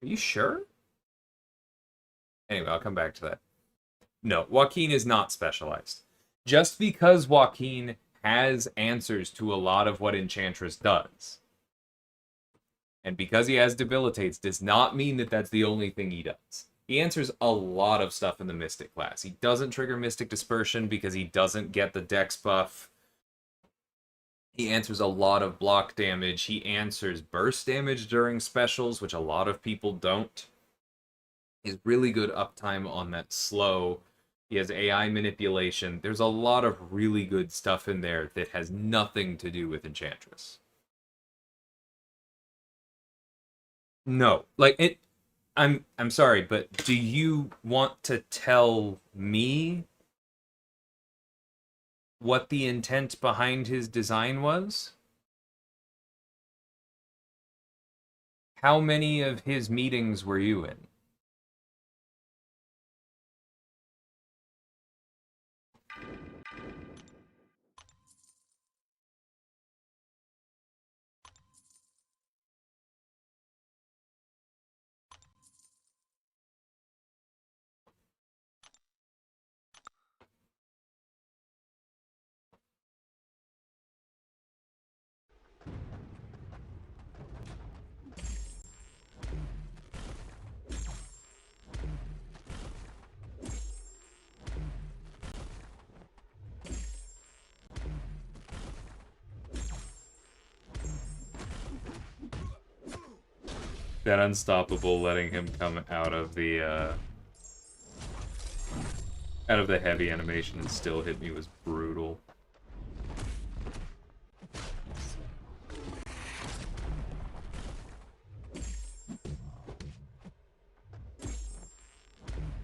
Are you sure? Anyway, I'll come back to that. No, Joaquin is not specialized. Just because Joaquin has answers to a lot of what Enchantress does, and because he has debilitates, does not mean that that's the only thing he does. He answers a lot of stuff in the Mystic class. He doesn't trigger Mystic Dispersion because he doesn't get the Dex buff. He answers a lot of block damage. He answers burst damage during specials, which a lot of people don't. He has really good uptime on that slow. He has AI manipulation. There's a lot of really good stuff in there that has nothing to do with Enchantress. No, like it. I'm sorry, but do you want to tell me what the intent behind his design was? How many of his meetings were you in? That unstoppable letting him come out of the heavy animation and still hit me was brutal.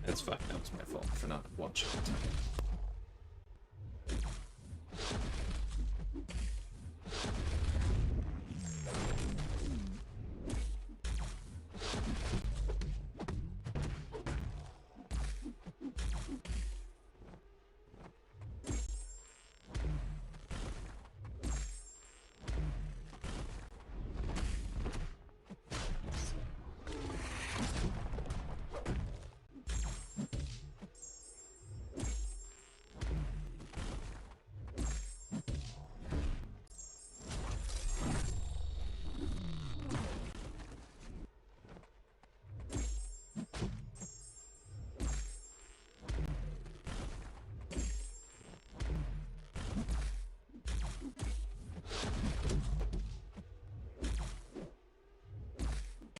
It's fine. That was my fault for not watching it.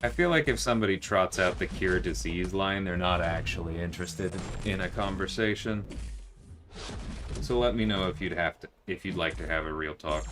I feel like if somebody trots out the cure disease line, they're not actually interested in a conversation. So let me know if you'd like to have a real talk.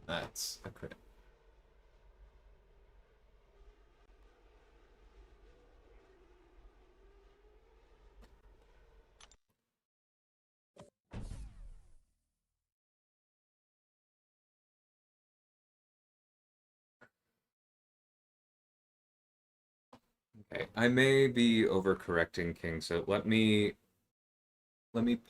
That's a crit. Okay, I may be overcorrecting, King, so let me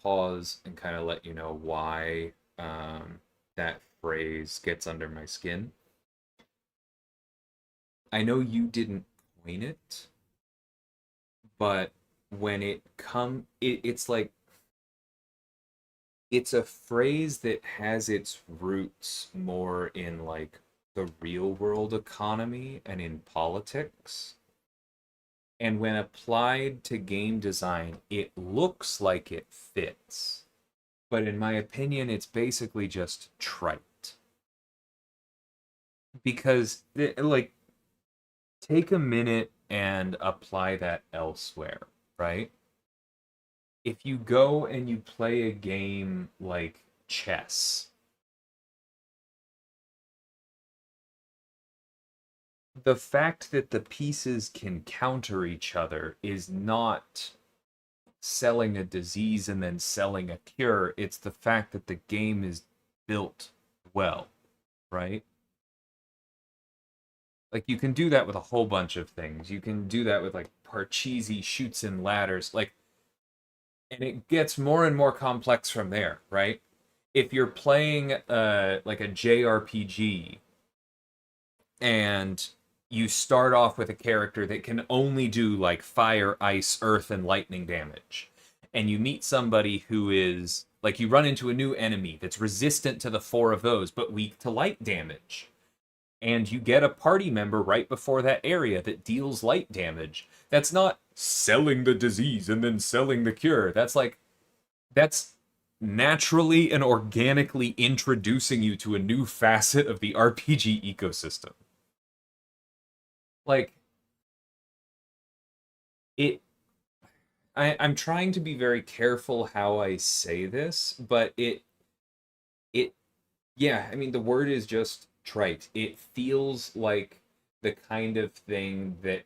pause and kind of let you know why that phrase gets under my skin. I know you didn't coin it, but when it's like it's a phrase that has its roots more in like the real world economy and in politics. And when applied to game design, it looks like it fits. But in my opinion, it's basically just trite. Because, like, take a minute and apply that elsewhere, right? If you go and you play a game like chess, the fact that the pieces can counter each other is not selling a disease and then selling a cure. It's the fact that the game is built well, right? Like you can do that with a whole bunch of things. You can do that with like Parcheesi shoots and ladders, like, and it gets more and more complex from there, right? If you're playing like a JRPG and you start off with a character that can only do like fire, ice, earth, and lightning damage, and you meet somebody who is like you run into a new enemy that's resistant to the four of those but weak to light damage, and you get a party member right before that area that deals light damage. That's not selling the disease and then selling the cure. That's naturally and organically introducing you to a new facet of the RPG ecosystem. Like it I'm trying to be very careful how I say this, but it yeah, I mean the word is just trite. It feels like the kind of thing that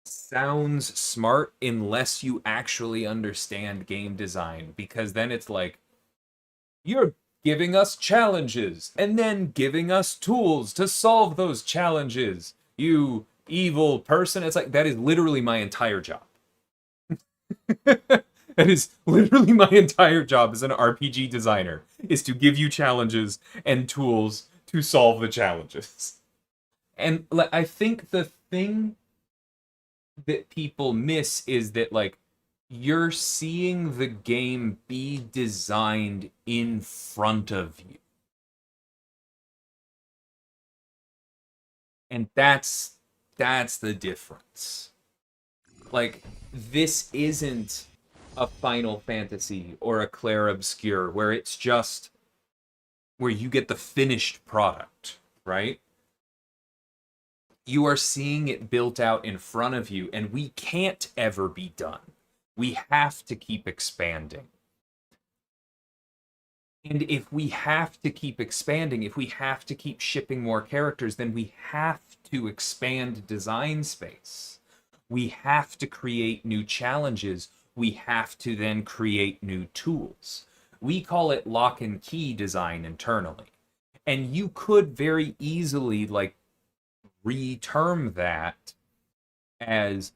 sounds smart unless you actually understand game design, because then it's like you're giving us challenges and then giving us tools to solve those challenges. You evil person. It's like that is literally my entire job. That is literally my entire job as an RPG designer, is to give you challenges and tools to solve the challenges. And I think the thing that people miss is that like you're seeing the game be designed in front of you. And that's the difference. Like this isn't a Final Fantasy or a Clair Obscur where it's just where you get the finished product, right? You are seeing it built out in front of you, and we can't ever be done. We have to keep expanding. And if we have to keep expanding, if we have to keep shipping more characters, then we have to expand design space. We have to create new challenges. We have to then create new tools. We call it lock and key design internally. And you could very easily like reterm that as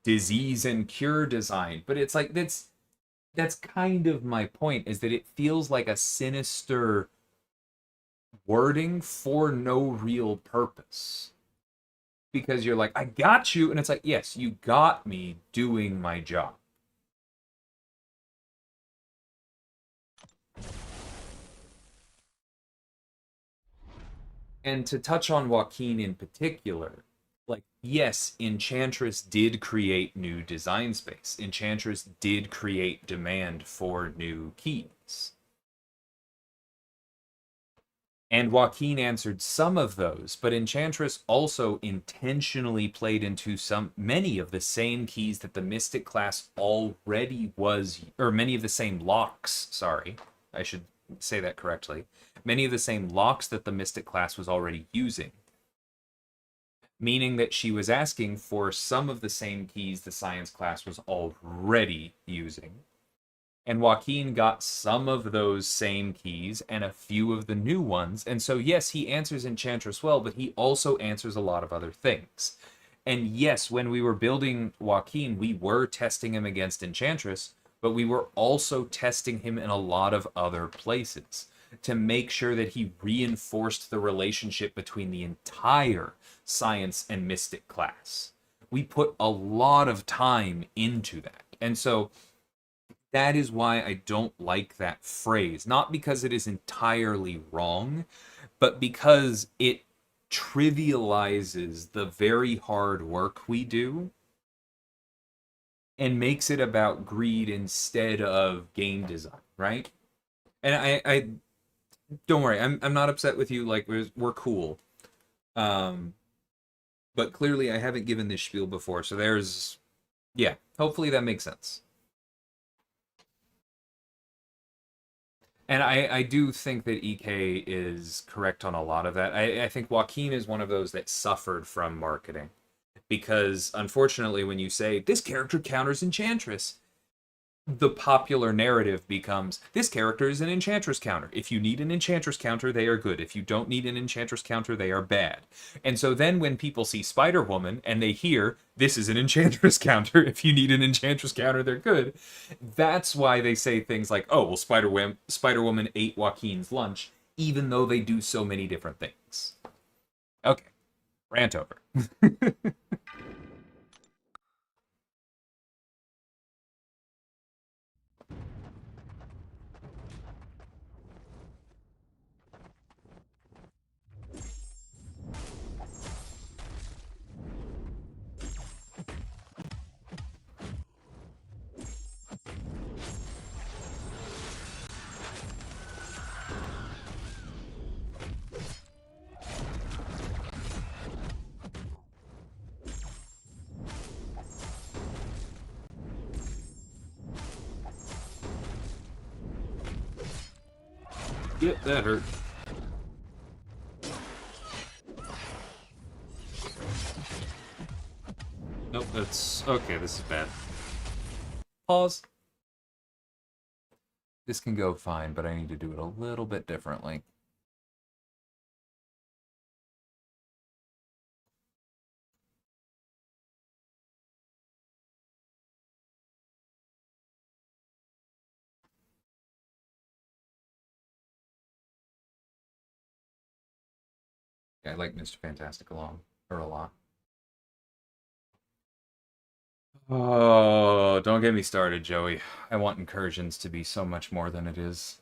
disease and cure design, but it's like that's kind of my point, is that it feels like a sinister wording for no real purpose, because you're like, I got you, and it's like, yes, you got me doing my job. And to touch on Joaquin in particular, like, yes, Enchantress did create new design space. Enchantress did create demand for new keys. And Joaquin answered some of those, but Enchantress also intentionally played into many of the same keys that the Mystic class already was, or many of the same locks, sorry, I should say that correctly. Many of the same locks that the Mystic class was already using, meaning that she was asking for some of the same keys the Science class was already using. And Joaquin got some of those same keys and a few of the new ones. And so, yes, he answers Enchantress well, but he also answers a lot of other things. And yes, when we were building Joaquin, we were testing him against Enchantress, but we were also testing him in a lot of other places to make sure that he reinforced the relationship between the entire Science and Mystic class. We put a lot of time into that. And so that is why I don't like that phrase. Not because it is entirely wrong, but because it trivializes the very hard work we do and makes it about greed instead of game design, right? And I don't worry, I'm not upset with you. Like we're cool. Um, but clearly I haven't given this spiel before, so there's yeah. Hopefully that makes sense. And I do think that EK is correct on a lot of that. I think Joaquin is one of those that suffered from marketing. Because unfortunately, when you say this character counters Enchantress, the popular narrative becomes this character is an Enchantress counter. If you need an Enchantress counter, they are good. If you don't need an Enchantress counter, they are bad. And so then when people see Spider Woman and they hear this is an Enchantress counter, if you need an Enchantress counter, they're good. That's why they say things like, "Oh, well, Spider Woman ate Joaquin's lunch," even though they do so many different things. Okay, rant over. Yep, that hurt. Nope, that's... Okay, this is bad. Pause. This can go fine, but I need to do it a little bit differently. Yeah, I like Mr. Fantastic a lot. Oh, don't get me started, Joey. I want Incursions to be so much more than it is.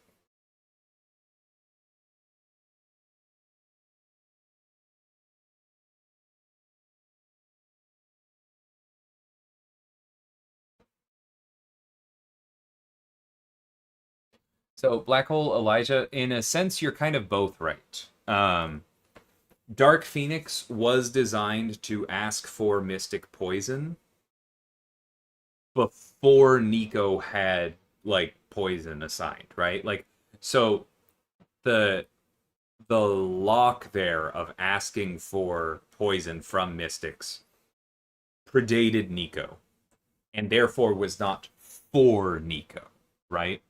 So, Black Hole Elijah, in a sense, you're kind of both right. Dark Phoenix was designed to ask for Mystic Poison before Nico had, like, poison assigned, right? Like, so the lock there of asking for poison from Mystics predated Nico, and therefore was not for Nico, right?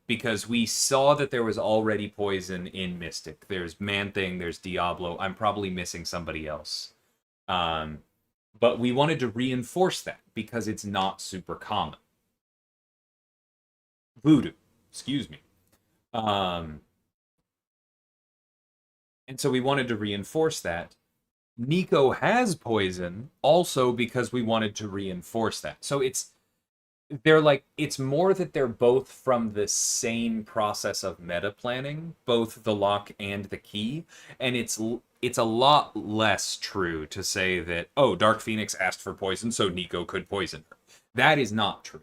Because we saw that there was already poison in Mystic. There's Man-Thing, there's Diablo. I'm probably missing somebody else. But we wanted to reinforce that because it's not super common. Voodoo, excuse me. And so we wanted to reinforce that. Nico has poison also because we wanted to reinforce that. So they're like, it's more that they're both from the same process of meta planning, both the lock and the key, and it's a lot less true to say that, oh, Dark Phoenix asked for poison so Nico could poison her. That is not true.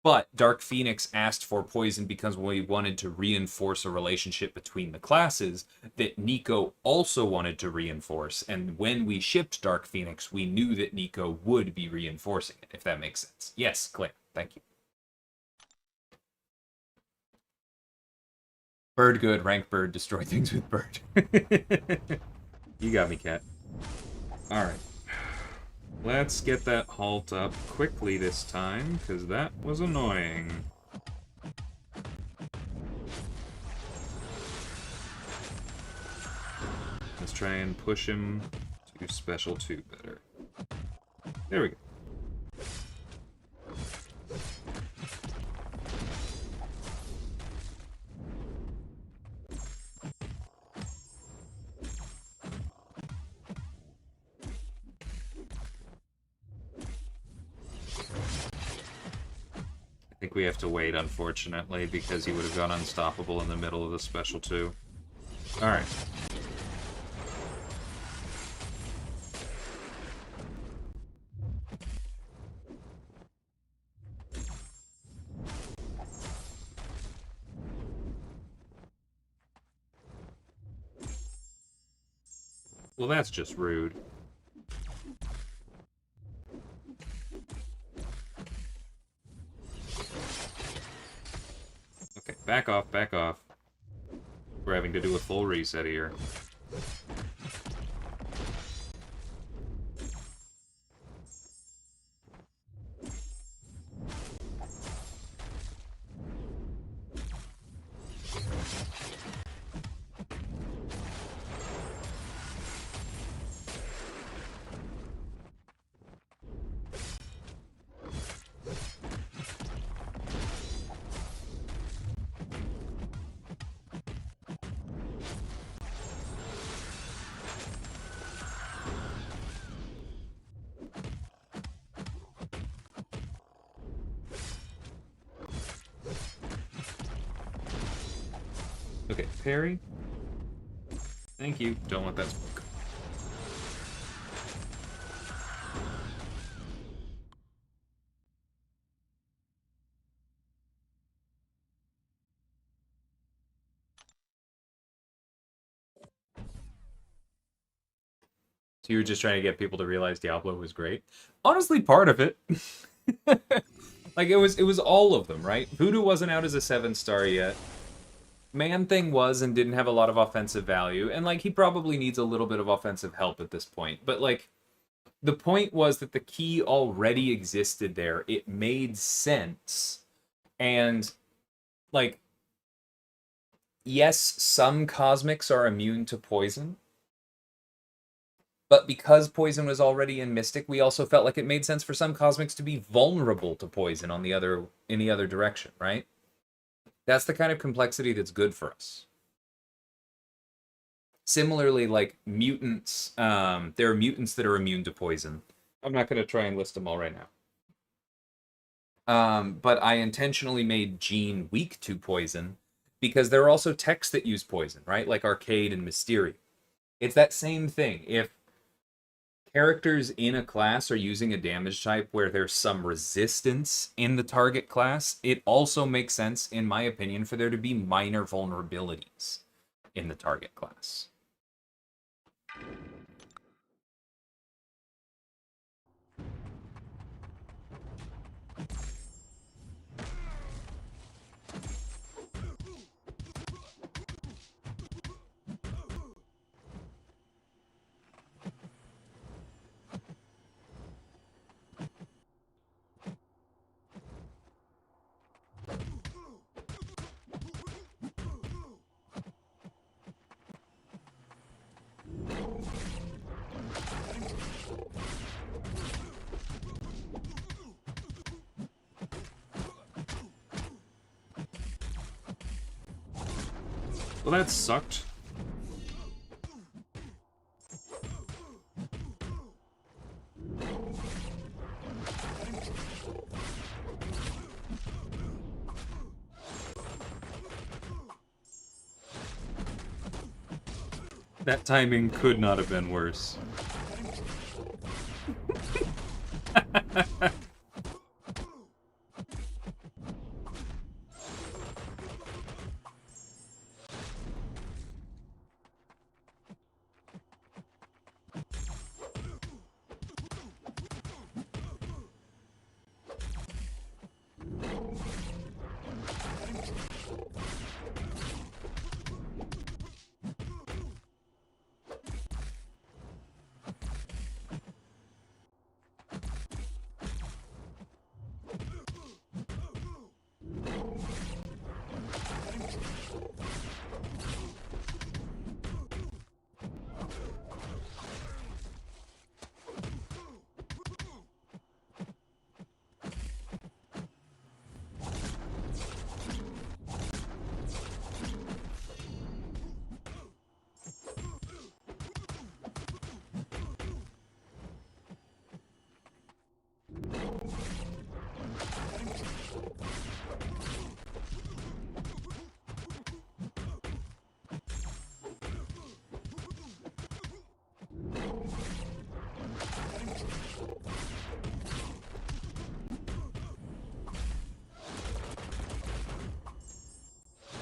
But Dark Phoenix asked for poison because we wanted to reinforce a relationship between the classes that Nico also wanted to reinforce. And when we shipped Dark Phoenix, we knew that Nico would be reinforcing it, if that makes sense. Yes, Claire, thank you. Bird good, rank bird, destroy things with bird. You got me, cat. Alright. Let's get that halt up quickly this time, because that was annoying. Let's try and push him to special 2 better. There we go. I think we have to wait, unfortunately, because he would have gone unstoppable in the middle of the special 2. Alright. Well, that's just rude. Okay, back off, back off. We're having to do a full reset here. Okay, parry. Thank you. Don't want that smoke. So you were just trying to get people to realize Diablo was great? Honestly, part of it. Like, it was all of them, right? Voodoo wasn't out as a 7-star yet. Man-Thing was and didn't have a lot of offensive value, and like he probably needs a little bit of offensive help at this point. But like the point was that the key already existed there. It made sense. And like yes, some cosmics are immune to poison. But because poison was already in Mystic, we also felt like it made sense for some cosmics to be vulnerable to poison on the other direction, right? That's the kind of complexity that's good for us. Similarly, like mutants, there are mutants that are immune to poison. I'm not going to try and list them all right now. But I intentionally made Jean weak to poison because there are also techs that use poison, right? Like Arcade and Mysteria. It's that same thing. If characters in a class are using a damage type where there's some resistance in the target class, it also makes sense, in my opinion, for there to be minor vulnerabilities in the target class. Well, that sucked. That timing could not have been worse.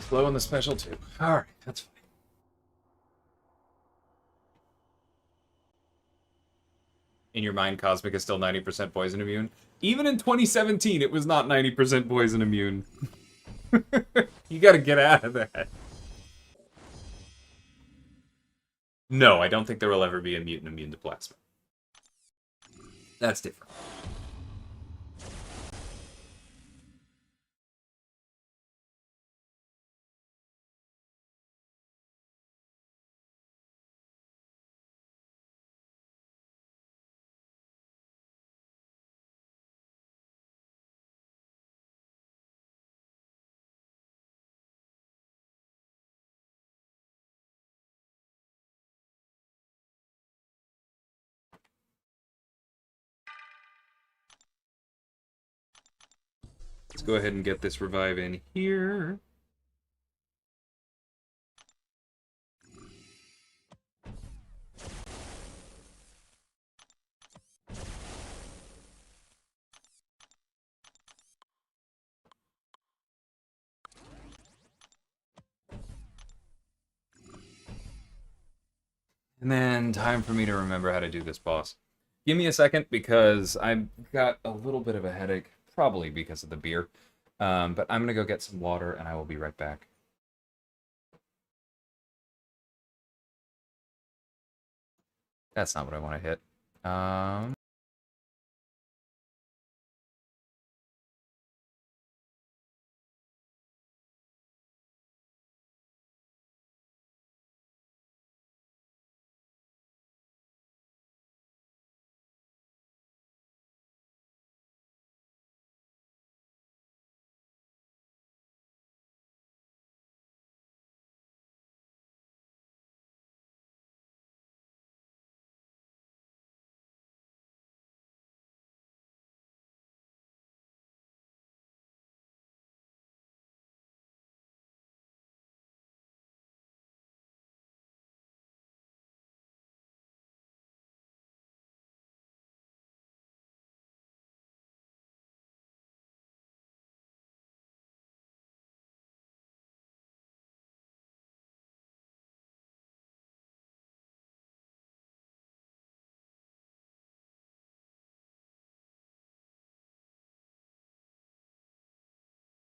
Slow on the special too. Alright, that's fine. In your mind, Cosmic is still 90% poison immune? Even in 2017, it was not 90% poison immune. You gotta get out of that. No, I don't think there will ever be a mutant immune to plasma. That's different. Let's go ahead and get this revive in here. And then time for me to remember how to do this boss. Give me a second because I've got a little bit of a headache, probably because of the beer. But I'm going to go get some water and I will be right back. That's not what I want to hit.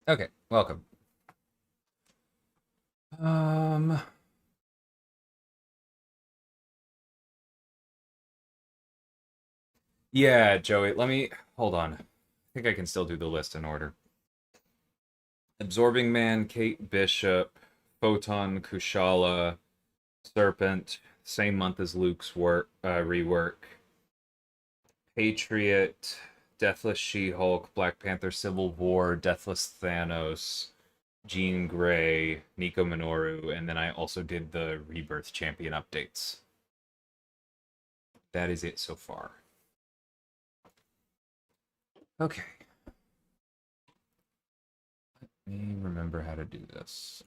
Okay, welcome. Yeah, Joey, let me hold on. I think I can still do the list in order. Absorbing Man, Kate Bishop, Photon, Kushala, Serpent, same month as Luke's rework. Patriot, Deathless She-Hulk, Black Panther Civil War, Deathless Thanos, Jean Grey, Nico Minoru, and then I also did the Rebirth Champion updates. That is it so far. Okay. Let me remember how to do this.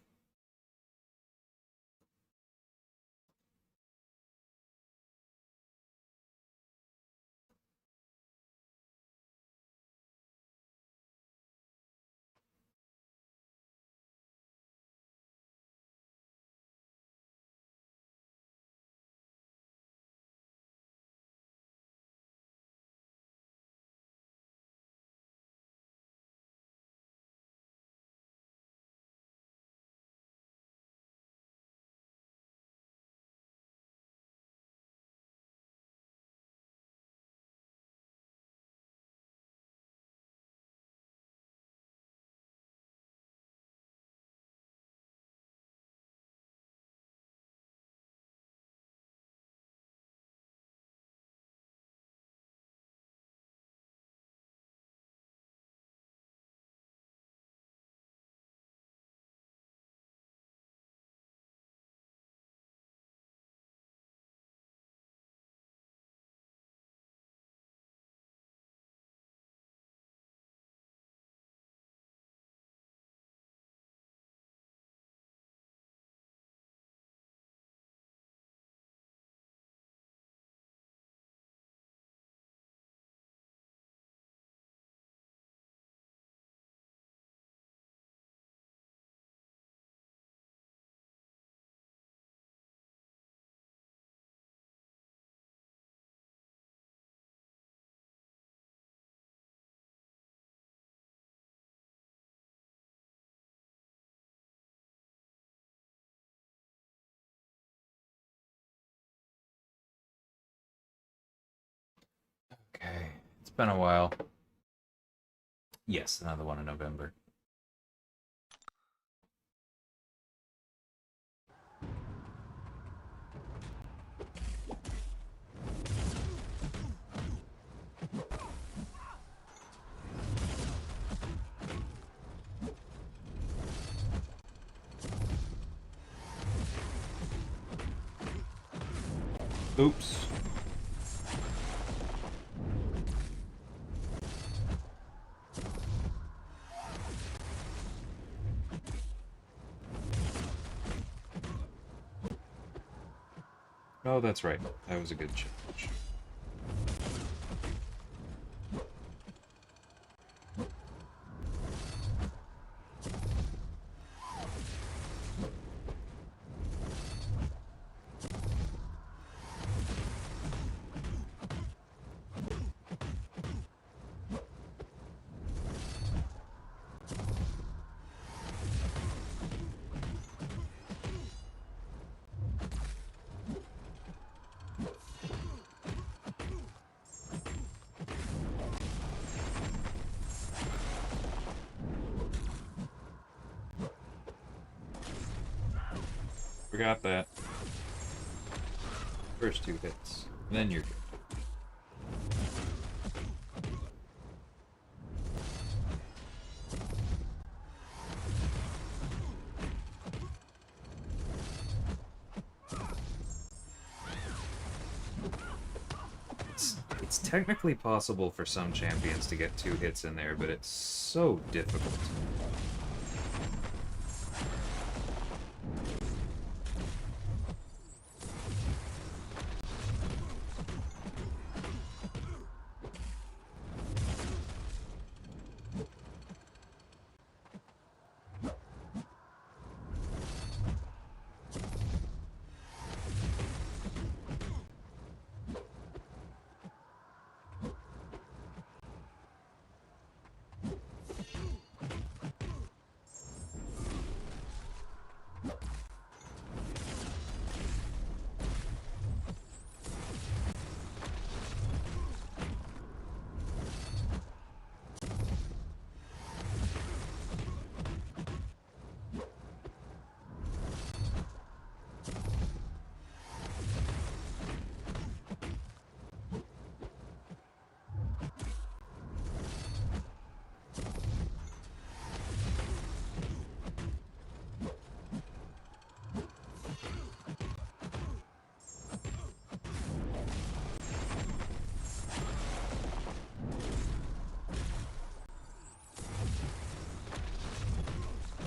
Okay, it's been a while. Yes, another one in November. Oops. Oh, that's right. That was a good challenge. Forgot that. First 2 hits. Then you're good. It's technically possible for some champions to get 2 hits in there, but it's so difficult.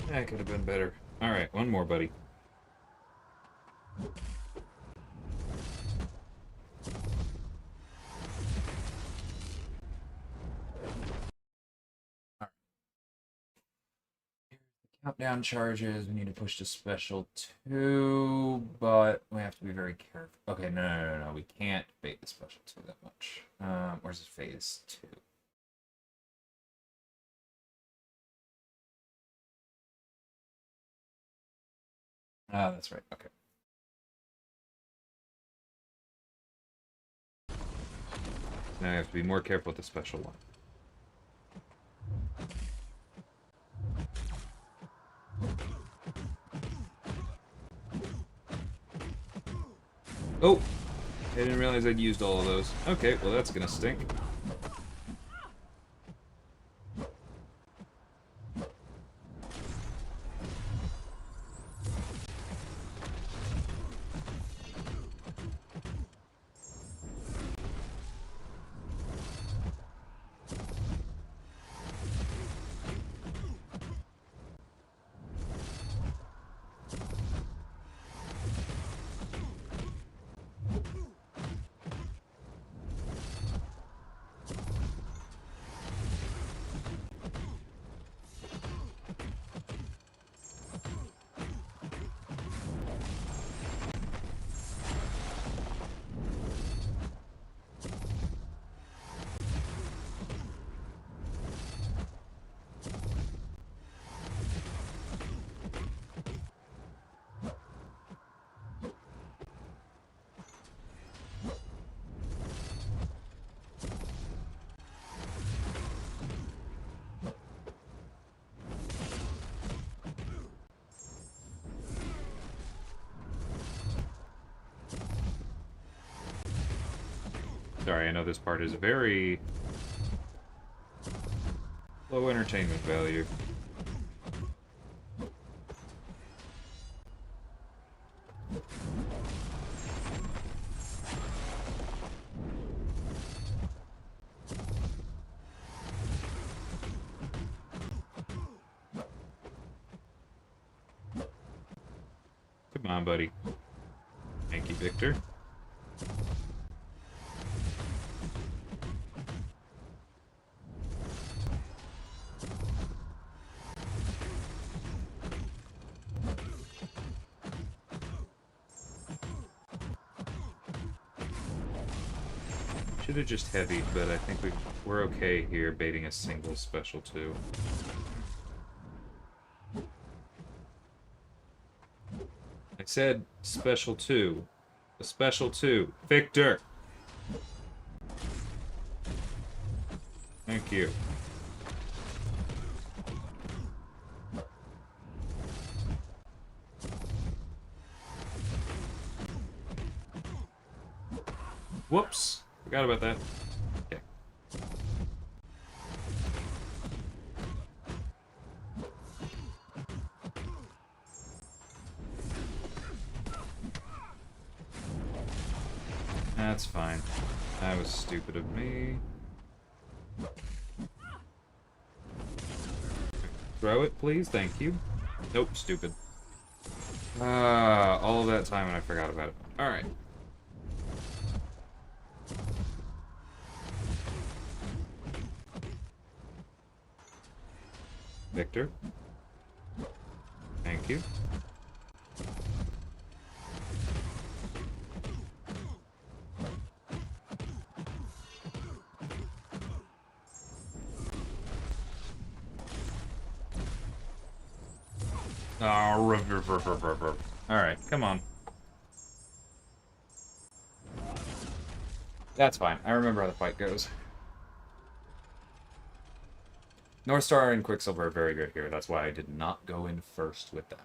That could have been better. Alright, one more, buddy. Countdown charges. We need to push to special 2, but we have to be very careful. Okay, no. We can't bait the special 2 that much. Where's phase 2? Ah, that's right. Okay. Now we have to be more careful with the special 1. Oh! I didn't realize I'd used all of those. Okay, well that's gonna stink. Sorry, I know this part is very low entertainment value. Come on, buddy. Thank you, Victor. Should have just heavied, but I think we're okay here baiting a single special 2. I said special 2. A special 2. Victor! Thank you. Whoops. Forgot about that. Okay. That's fine. That was stupid of me. Throw it, please. Thank you. Nope, stupid. All of that time and I forgot about it. Alright. Victor. Thank you. Oh, alright, come on. That's fine. I remember how the fight goes. North Star and Quicksilver are very good here. That's why I did not go in first with them.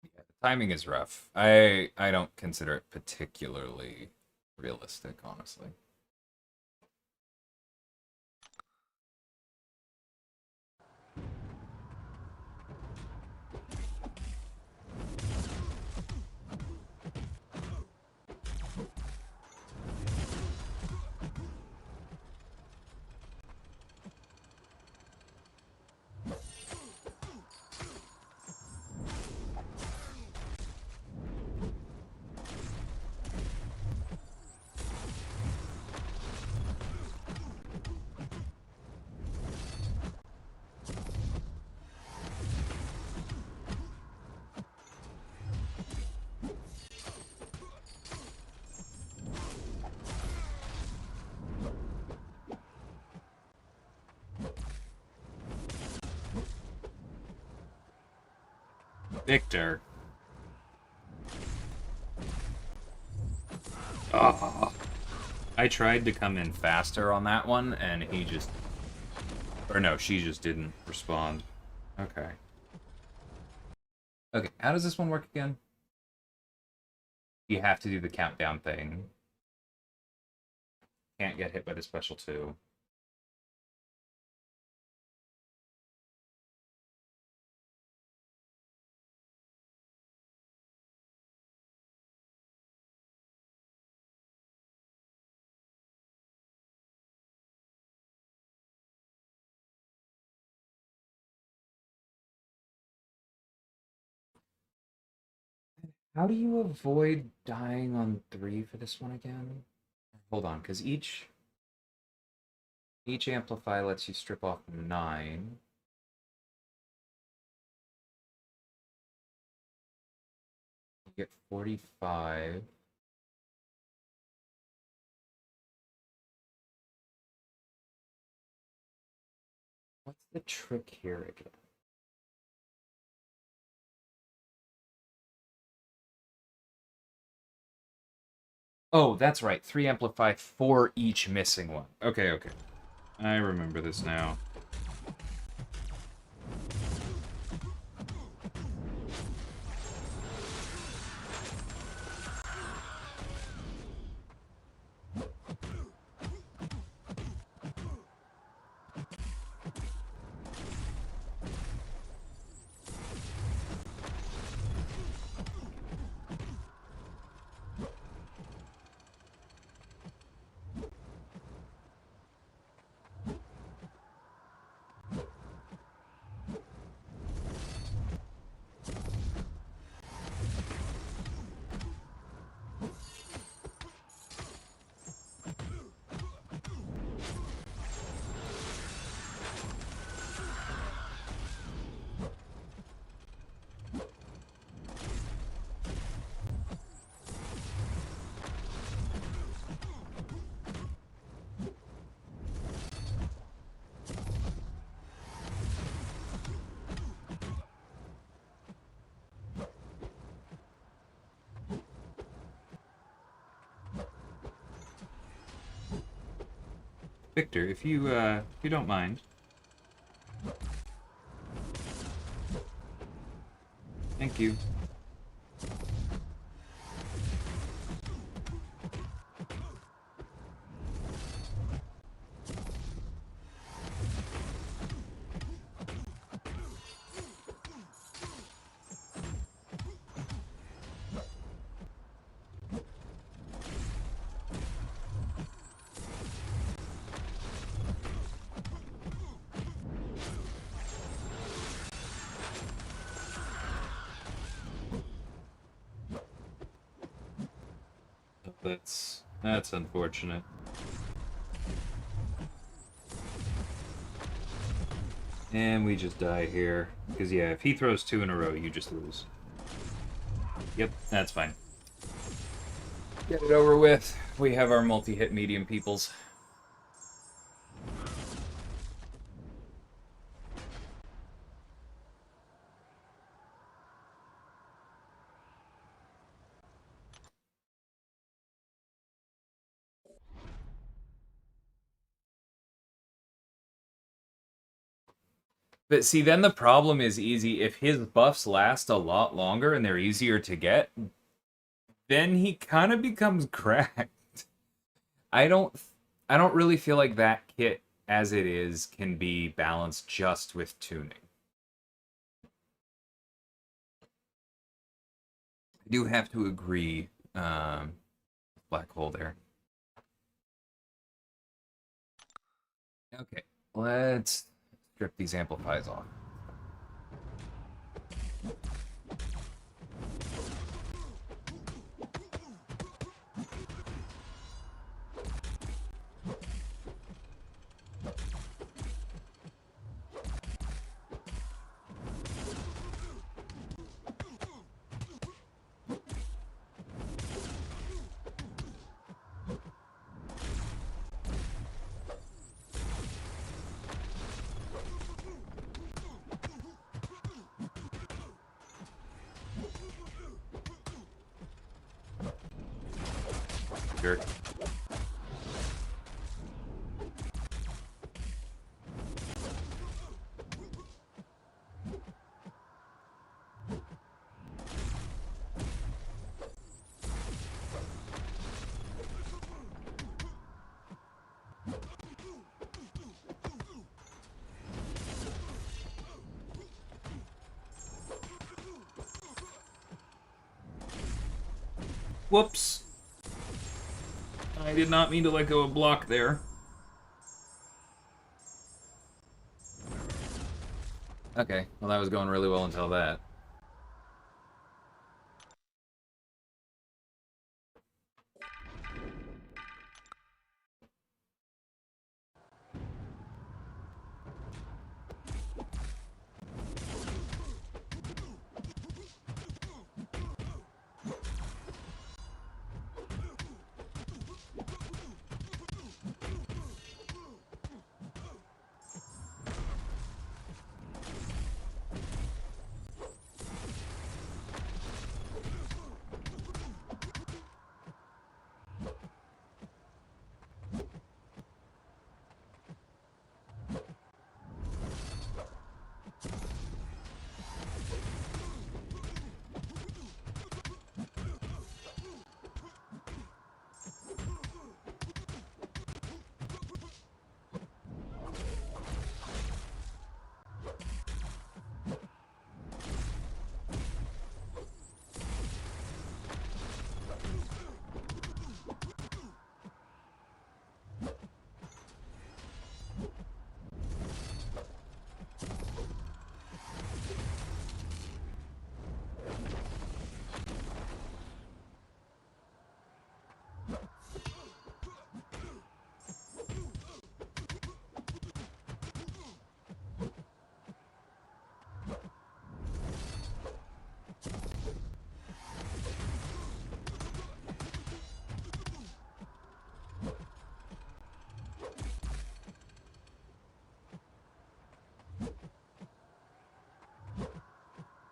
Yeah, the timing is rough. I don't consider it particularly realistic, honestly. Victor. Oh. I tried to come in faster on that one, and he just... Or no, she just didn't respond. Okay. Okay, how does this one work again? You have to do the countdown thing. Can't get hit by the special 2. How do you avoid dying on 3 for this one again? Hold on, because each amplify lets you strip off 9. You get 45. What's the trick here again? Oh, that's right. 3 amplify for each missing one. Okay, okay. I remember this now. Victor, if you don't mind. Thank you. That's unfortunate. And we just die here. Because, yeah, if he throws 2 in a row, you just lose. Yep, that's fine. Get it over with. We have our multi-hit medium peoples. But see, then the problem is easy. If his buffs last a lot longer and they're easier to get, then he kind of becomes cracked. I don't really feel like that kit as it is can be balanced just with tuning. I do have to agree, Black Hole there. Okay, let's strip these amplifiers off. Jerk. Whoops. I did not mean to let go of block there. Okay, well that was going really well until that.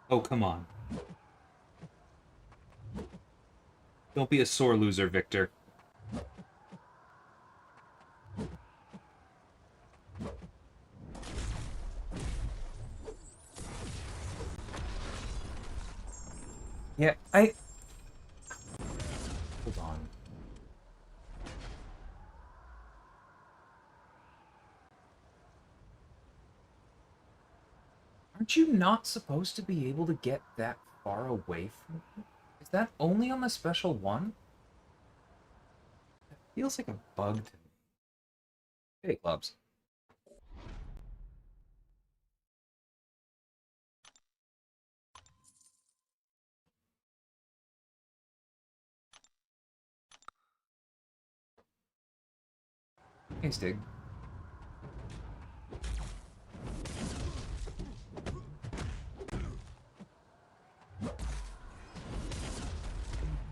Oh, come on. Don't be a sore loser, Victor. Yeah, hold on. Aren't you not supposed to be able to get that far away from it? Is that only on the special one? That feels like a bug to me. Hey, clubs. Hey, Stig.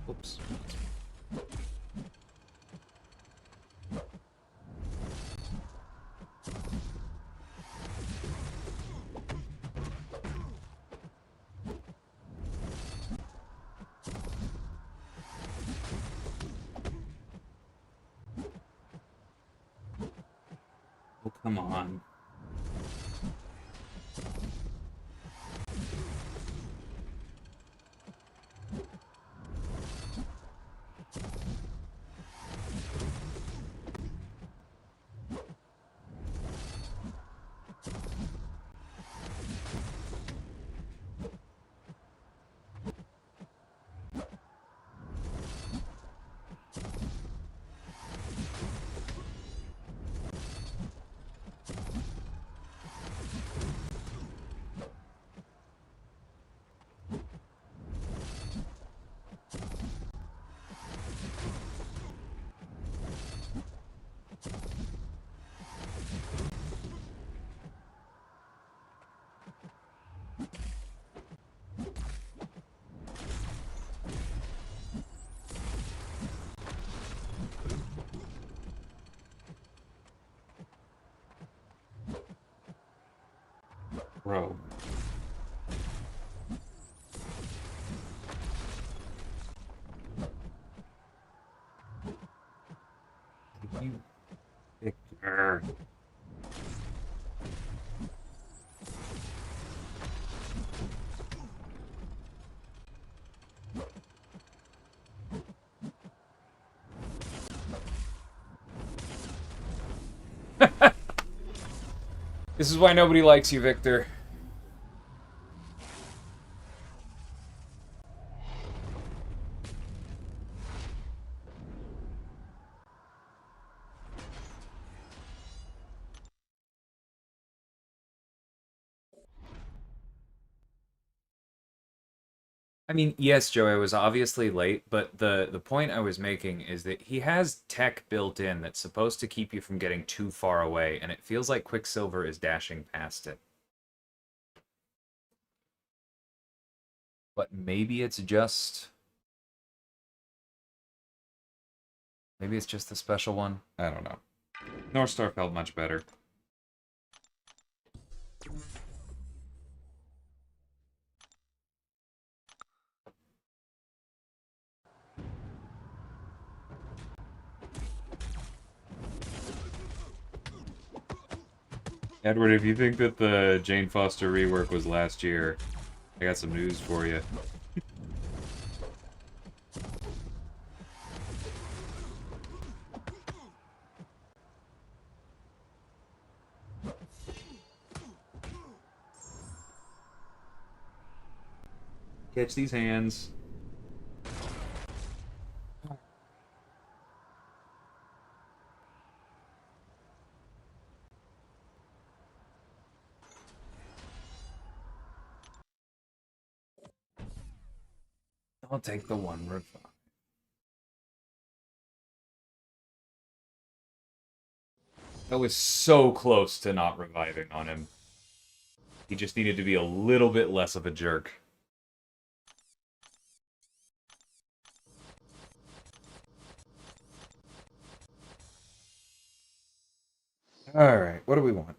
Oops. Oh, come on. Bro. You Victor. This is why nobody likes you, Victor. I mean, yes, Joe, I was obviously late, but the point I was making is that he has tech built in that's supposed to keep you from getting too far away, and it feels like Quicksilver is dashing past it. But maybe it's just... Maybe it's just the special one? I don't know. North Star felt much better. Edward, if you think that the Jane Foster rework was last year, I got some news for you. Catch these hands. I'll take the one revive. That was so close to not reviving on him. He just needed to be a little bit less of a jerk. Alright, what do we want?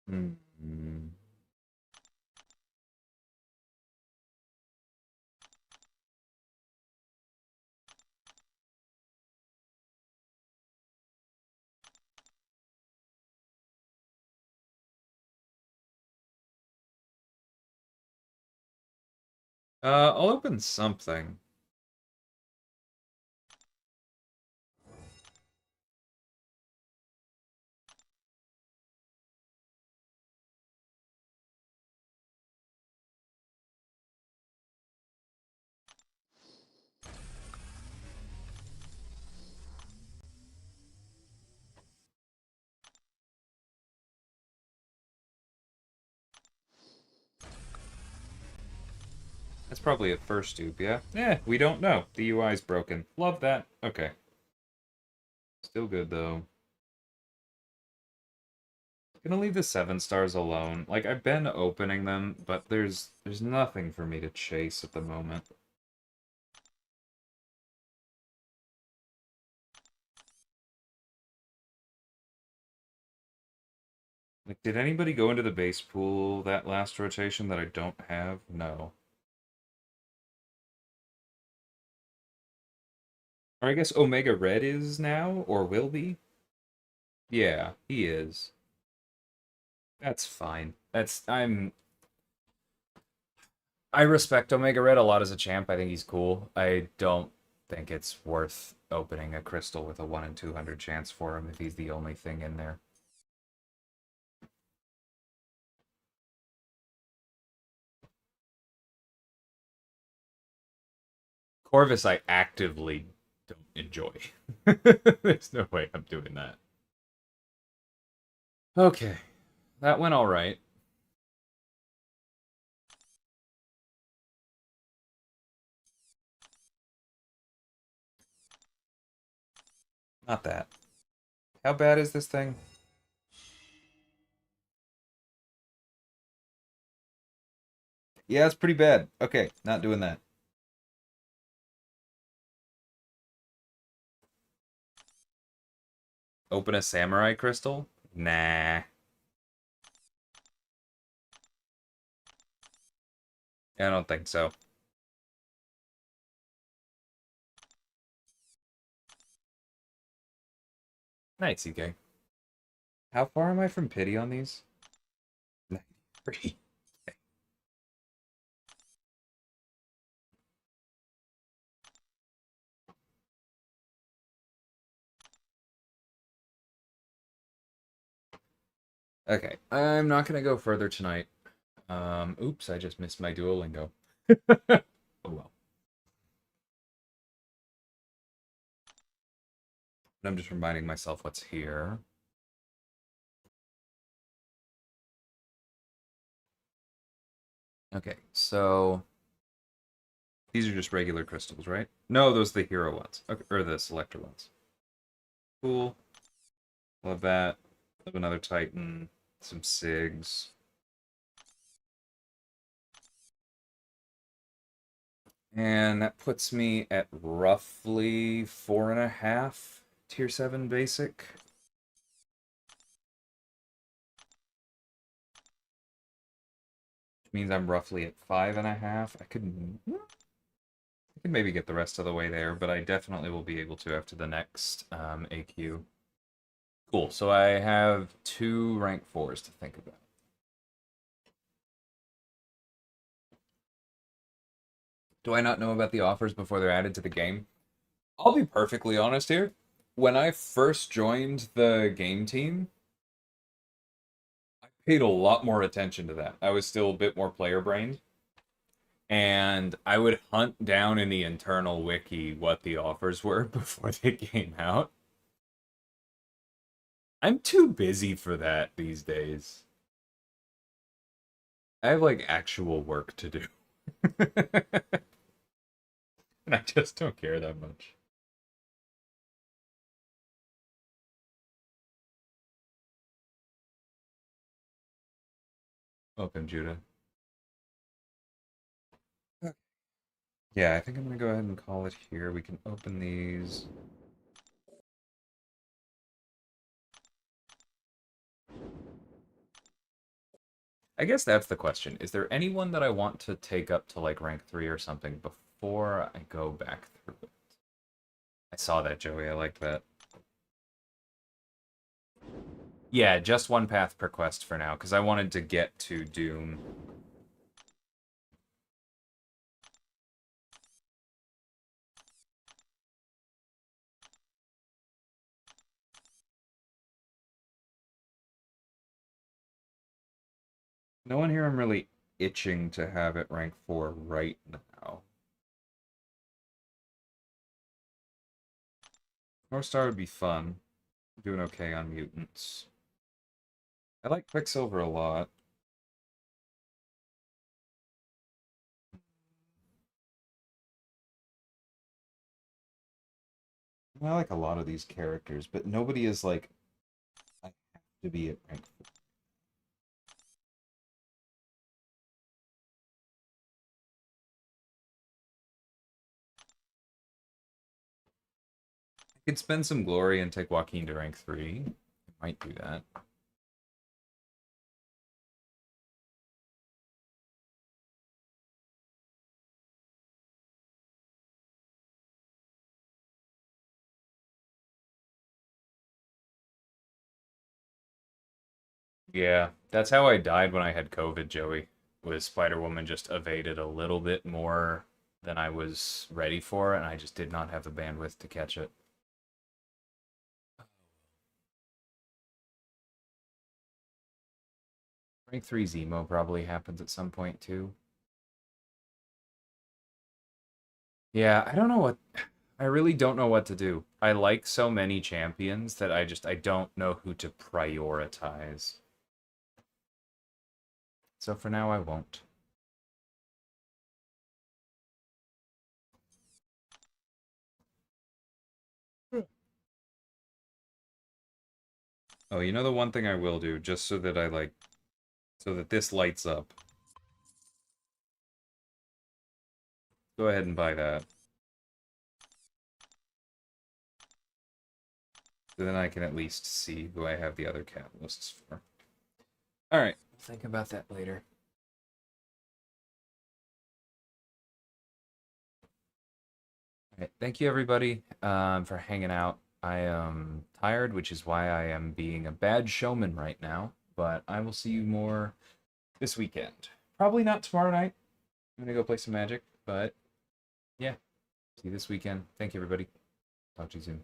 Hmm. I'll open something. That's probably a first dupe, yeah? We don't know. The UI's broken. Love that. Okay. Still good, though. Gonna leave the 7 stars alone. Like, I've been opening them, but there's nothing for me to chase at the moment. Like, did anybody go into the base pool that last rotation that I don't have? No. Or I guess Omega Red is now, or will be? Yeah, he is. That's fine. I respect Omega Red a lot as a champ. I think he's cool. I don't think it's worth opening a crystal with a 1 in 200 chance for him if he's the only thing in there. Corvus I actively don't enjoy. There's no way I'm doing that. Okay. That went alright. Not that. How bad is this thing? Yeah, it's pretty bad. Okay, not doing that. Open a samurai crystal? Nah. I don't think so. Nice, CK. How far am I from pity on these? 93. Okay, I'm not gonna go further tonight. Oops, I just missed my Duolingo. Oh well. But I'm just reminding myself what's here. Okay, so these are just regular crystals, right? No, those are the hero ones. Okay, or the selector ones. Cool. Love that. Love another Titan. Some SIGs. And that puts me at roughly 4.5 tier 7 basic. Which means I'm roughly at 5.5. I could maybe get the rest of the way there, but I definitely will be able to after the next AQ. Cool, so I have 2 rank 4s to think about. Do I not know about the offers before they're added to the game? I'll be perfectly honest here. When I first joined the game team, I paid a lot more attention to that. I was still a bit more player brained. And I would hunt down in the internal wiki what the offers were before they came out. I'm too busy for that these days. I have like actual work to do. And I just don't care that much. Welcome, Judah. Yeah, I think I'm gonna go ahead and call it here. We can open these. I guess that's the question. Is there anyone that I want to take up to like rank 3 or something before I go back through it? I saw that, Joey. I like that. Yeah, just one path per quest for now, because I wanted to get to Doom. No one here I'm really itching to have at rank 4 right now. North Star would be fun. Doing okay on mutants. I like Quicksilver a lot. I like a lot of these characters, but nobody is like, I have to be at rank 4. I could spend some glory and take Joaquin to rank 3. I might do that. Yeah, that's how I died when I had COVID, Joey. Was Spider-Woman just evaded a little bit more than I was ready for, and I just did not have the bandwidth to catch it. Rank 3 Zemo probably happens at some point too. Yeah, I don't know what I really don't know what to do. I like so many champions that I don't know who to prioritize. So for now I won't. Oh, you know the one thing I will do, just so that so that this lights up. Go ahead and buy that. So then I can at least see who I have the other catalysts for. Alright, I'll think about that later. Alright, thank you everybody for hanging out. I am tired, which is why I am being a bad showman right now, but I will see you more this weekend. Probably not tomorrow night. I'm gonna go play some Magic, but yeah. See you this weekend. Thank you everybody. Talk to you soon.